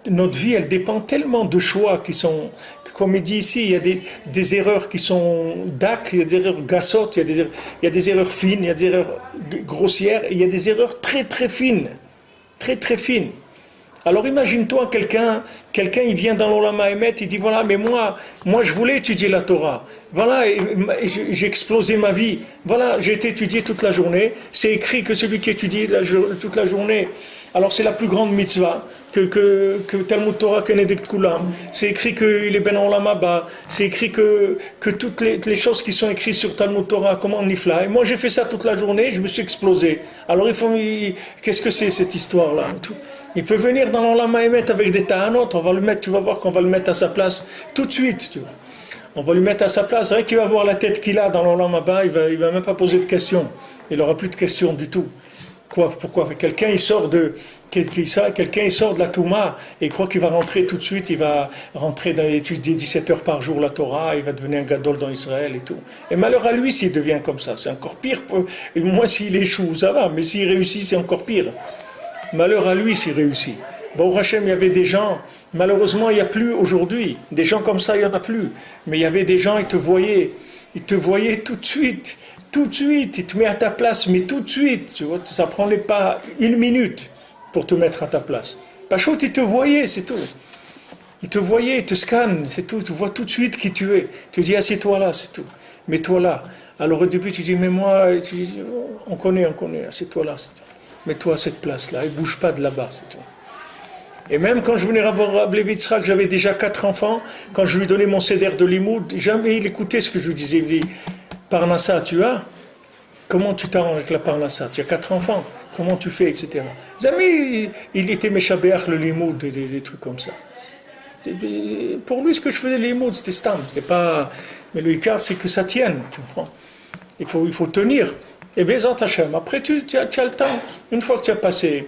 notre vie, elle dépend tellement de choix qui sont, comme il dit ici, il y a des erreurs qui sont dak, il y a des erreurs gassot, il y a des erreurs fines, il y a des erreurs grossières, et il y a des erreurs très très fines, très très fines. Alors imagine-toi quelqu'un il vient dans l'Olam Haemet, il dit voilà, mais moi je voulais étudier la Torah, voilà, et j'ai explosé ma vie, voilà, j'ai été étudié toute la journée, c'est écrit que celui qui étudie toute la journée, alors c'est la plus grande mitzvah, que Talmud Torah Kenedet Kulam, c'est écrit qu'il est Ben Olam Haba, c'est écrit que toutes les choses qui sont écrites sur Talmud Torah, comment Nifla, et moi j'ai fait ça toute la journée, je me suis explosé, alors qu'est-ce que c'est cette histoire-là? Il peut venir dans l'Olam Haemet avec des ta'anot, on va le mettre, tu vas voir qu'on va le mettre à sa place tout de suite, tu vois. On va lui mettre à sa place, rien qu'il va voir la tête qu'il a dans l'Olam Haba, il va même pas poser de questions, il n'aura plus de questions du tout. Pourquoi? Quelqu'un il sort de la Touma et il croit qu'il va rentrer tout de suite, il va rentrer dans étudier 17 heures par jour la Torah, il va devenir un gadol dans Israël et tout. Et malheur à lui s'il devient comme ça, c'est encore pire. Et moi s'il échoue, ça va, mais s'il réussit, c'est encore pire. Malheur à lui s'il réussit. Bon, Hachem, il y avait des gens, malheureusement il n'y a plus aujourd'hui, des gens comme ça il n'y en a plus, mais il y avait des gens, ils te voyaient tout de suite, il te met à ta place, mais tout de suite, tu vois, ça ne prenait pas une minute pour te mettre à ta place. Pachot, il te voyait, c'est tout. Il te voyait, il te scanne, c'est tout, tu vois tout de suite qui tu es. Tu dis, assieds-toi là, c'est tout. Mets-toi là. Alors au début, tu dis, mais moi, on connaît, assieds-toi là, c'est tout. Mets-toi à cette place-là, et bouge pas de là-bas, c'est tout. Et même quand je venais voir Rabbi Levi Yitzhak, j'avais déjà 4 enfants, quand je lui donnais mon céder de limoud, jamais il écoutait ce que je lui disais. Il dit, Parnassa, tu as? Comment tu t'arranges avec la Parnassa? Tu as 4 enfants, comment tu fais, etc. Jamais il était méchabéach le limoud, des trucs comme ça. Pour lui, ce que je faisais, le limoud, c'était stam, c'est pas... Mais le Icar, c'est que ça tienne, tu comprends? Il faut tenir. Et bien, Hachem, après tu as le temps, une fois que tu as passé,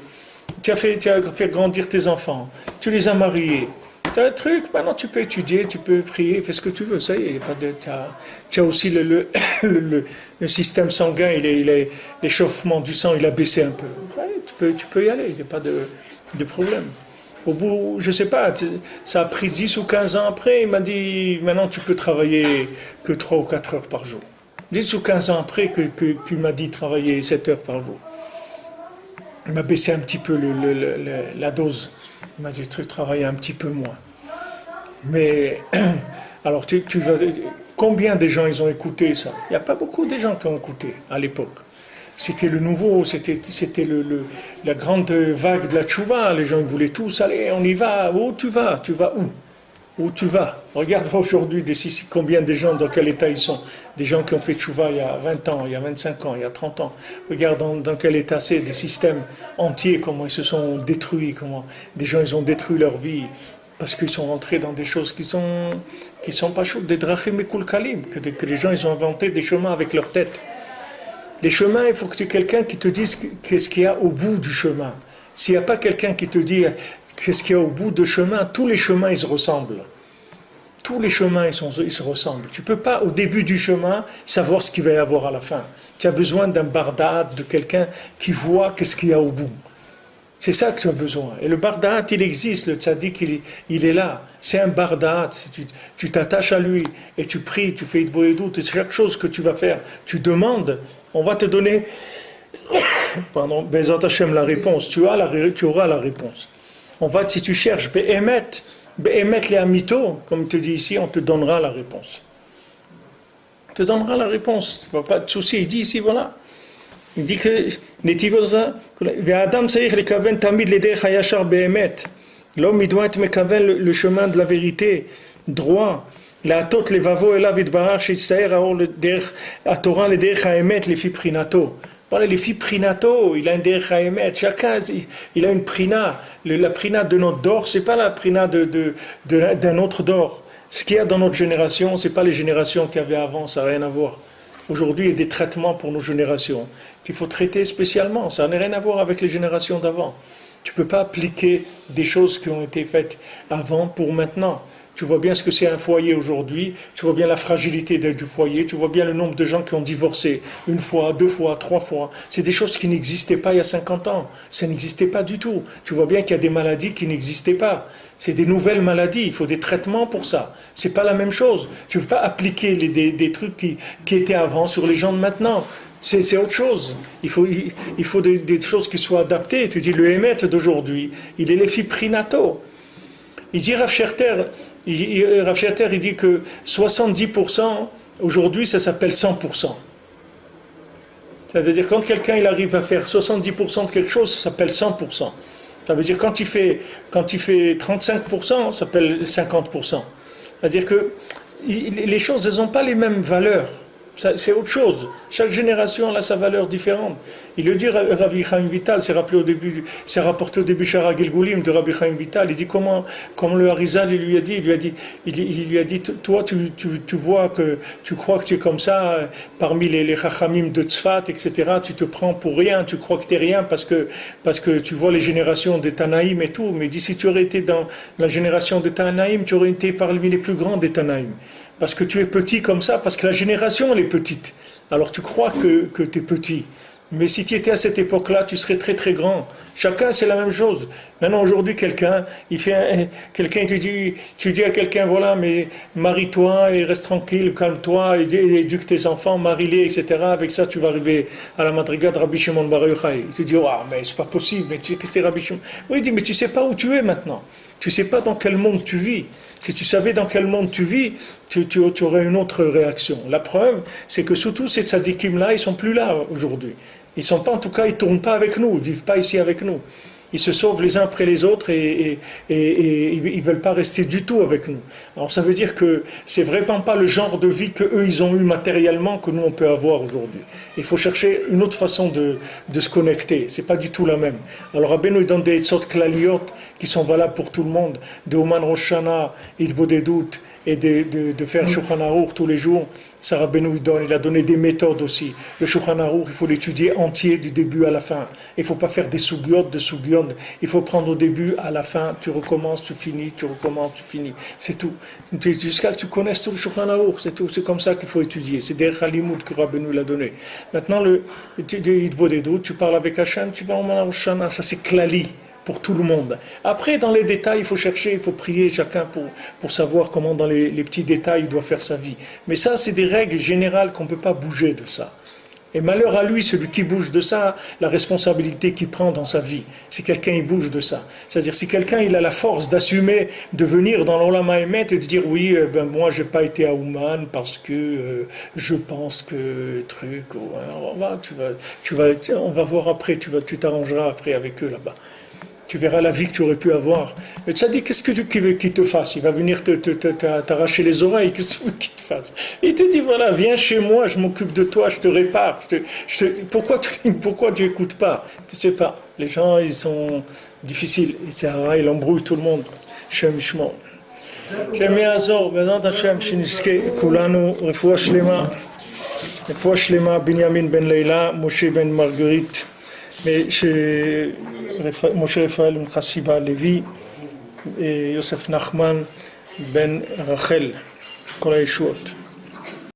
tu as fait grandir tes enfants, tu les as mariés, tu as un truc, maintenant tu peux étudier, tu peux prier, fais ce que tu veux, ça y est, tu as aussi le système sanguin, l'échauffement du sang, il a baissé un peu. Ouais, tu peux y aller, il n'y a pas de problème. Au bout, je ne sais pas, ça a pris 10 ou 15 ans après, il m'a dit, maintenant tu peux travailler que 3 ou 4 heures par jour. 10 ou 15 ans après qu'il m'a dit travailler 7 heures par jour. Il m'a baissé un petit peu la dose. Il m'a dit travailler un petit peu moins. Mais, alors, combien de gens ils ont écouté ça? Il n'y a pas beaucoup de gens qui ont écouté à l'époque. C'était le nouveau, c'était la grande vague de la tchouva. Les gens voulaient tous aller, on y va. Où tu vas? Tu vas où? Où tu vas? Regarde aujourd'hui combien de gens, dans quel état ils sont. Des gens qui ont fait tchouva il y a 20 ans, il y a 25 ans, il y a 30 ans. Regarde dans quel état c'est, des systèmes entiers, comment ils se sont détruits, comment des gens ils ont détruit leur vie, parce qu'ils sont rentrés dans des choses qui sont pas chaudes, des drachim et kulkalim, que les gens ils ont inventé des chemins avec leur tête. Les chemins, il faut que tu aies quelqu'un qui te dise qu'est-ce qu'il y a au bout du chemin. S'il n'y a pas quelqu'un qui te dit qu'est-ce qu'il y a au bout de chemin, tous les chemins ils se ressemblent. Tous les chemins ils se ressemblent. Tu ne peux pas au début du chemin savoir ce qu'il va y avoir à la fin. Tu as besoin d'un barda'at, de quelqu'un qui voit qu'est-ce qu'il y a au bout. C'est ça que tu as besoin. Et le barda'at, il existe, le tzaddik, il est là. C'est un barda'at. Tu t'attaches à lui et tu pries, tu fais idboedut, et c'est chaque chose que tu vas faire. Tu demandes, on va te donner, Bezat Hashem, la réponse. Tu auras la réponse. Si tu cherches Be'emet les amito, comme il te dit ici, on te donnera la réponse. On te donnera la réponse. Tu ne vas pas de souci. Il dit ici, voilà. Il dit que l'homme il doit être mekaven le chemin de la vérité droit la tot les vavo elav itbarach shitzaer aor le derech atorah le derech haemet les fi prinato. Voilà, les fi prinato, il a un derech haemet. Chacun il a une prina. La prina de notre dor, c'est pas la prina d'un autre dor. Ce qu'il y a dans notre génération, c'est pas les générations qu'il y avait avant, ça n'a rien à voir. Aujourd'hui, il y a des traitements pour nos générations qu'il faut traiter spécialement. Ça n'a rien à voir avec les générations d'avant. Tu ne peux pas appliquer des choses qui ont été faites avant pour maintenant. Tu vois bien ce que c'est un foyer aujourd'hui, tu vois bien la fragilité du foyer, tu vois bien le nombre de gens qui ont divorcé une fois, deux fois, trois fois. C'est des choses qui n'existaient pas il y a 50 ans. Ça n'existait pas du tout. Tu vois bien qu'il y a des maladies qui n'existaient pas. C'est des nouvelles maladies, il faut des traitements pour ça. C'est pas la même chose. Tu ne peux pas appliquer des trucs qui étaient avant sur les gens de maintenant. C'est autre chose. Il faut des choses qui soient adaptées. Tu dis, le émet d'aujourd'hui, il est l'effi prinato. Il dit, Rav Scherter, il dit que 70%, aujourd'hui, ça s'appelle 100%. C'est-à-dire, quand quelqu'un il arrive à faire 70% de quelque chose, ça s'appelle 100%. Ça veut dire, quand il fait 35%, ça s'appelle 50%. C'est-à-dire que les choses, elles n'ont pas les mêmes valeurs. C'est autre chose. Chaque génération a sa valeur différente. Il le dit, Rabbi Chaim Vital, c'est rapporté au début Shara Gilgulim de Rabbi Chaim Vital. Il dit comment le Harizal il lui a dit, toi tu vois que tu crois que tu es comme ça parmi les Chachamim de Tzfat, etc. Tu te prends pour rien, tu crois que tu es rien parce que tu vois les générations des Tanaïm et tout. Mais il dit, si tu aurais été dans la génération des Tanaïm, tu aurais été parmi les plus grands des Tanaïm. Parce que tu es petit comme ça, parce que la génération elle est petite. Alors tu crois que tu es petit. Mais si tu étais à cette époque-là, tu serais très très grand. Chacun c'est la même chose. Maintenant aujourd'hui quelqu'un te dit, tu dis à quelqu'un voilà mais marie-toi et reste tranquille, calme-toi, éduque tes enfants, marie-les, etc. Avec ça tu vas arriver à la madriga de Rabbi Shimon Bar Yochai. Il te dit mais c'est pas possible, mais tu sais que c'est Rabbi Shimon. Oui il dit mais tu sais pas où tu es maintenant. Tu sais pas dans quel monde tu vis. Si tu savais dans quel monde tu vis, tu aurais une autre réaction. La preuve, c'est que surtout ces tzadikim-là, ils sont plus là aujourd'hui. Ils sont pas, en tout cas, ils tournent pas avec nous, ils vivent pas ici avec nous. Ils se sauvent les uns après les autres et ils veulent pas rester du tout avec nous. Alors ça veut dire que c'est vraiment pas le genre de vie que eux ils ont eu matériellement que nous on peut avoir aujourd'hui. Il faut chercher une autre façon de se connecter. C'est pas du tout la même. Alors Rabbeinu il donne des sortes klaliot qui sont valables pour tout le monde, de Oman Rosh Hashanah, Idbodedut et de faire Shulchan Aruch tous les jours. Ça Rabbeinu il a donné des méthodes aussi. Le Shulchan Aruch, il faut l'étudier entier du début à la fin. Il ne faut pas faire des sugyot. Il faut prendre au début à la fin, tu recommences, tu finis, tu recommences, tu finis. C'est tout. Jusqu'à que tu connaisses tout le Shulchan Aruch, c'est tout. C'est comme ça qu'il faut étudier. C'est des Halimoud que Rabbeinu l'a donné. Maintenant, tu parles avec Hachem, tu vas en Rosh Hashanah, ça c'est klali. Pour tout le monde. Après, dans les détails, il faut chercher, il faut prier chacun pour savoir comment dans les petits détails il doit faire sa vie. Mais ça, c'est des règles générales qu'on ne peut pas bouger de ça. Et malheur à lui, celui qui bouge de ça, la responsabilité qu'il prend dans sa vie. Si quelqu'un il bouge de ça. C'est-à-dire si quelqu'un il a la force d'assumer, de venir dans l'Olam Haemet et de dire oui, moi j'ai pas été à Ouman parce que je pense que truc. On va voir après, tu t'arrangeras après avec eux là-bas. Tu verras la vie que tu aurais pu avoir. Mais tu as dit, qu'est-ce que tu veux qu'il te fasse? Il va venir t'arracher les oreilles, qu'est-ce que tu veux qu'il te fasse? Il te dit, voilà, viens chez moi, je m'occupe de toi, je te répare. Pourquoi tu n'écoutes pas? Tu ne sais pas. Les gens, ils sont difficiles. Il embrouille tout le monde. Shem Shmo. Shem Yazor, Bezat Hashem, Shiniske, Kulanu, Refoua Shlema, Binyamin ben Leila, Moshe ben Marguerite, Mais chez Moshe Raphaël Ben Chassiba Levi et Yosef Nachman Ben Rachel, כל הישועות.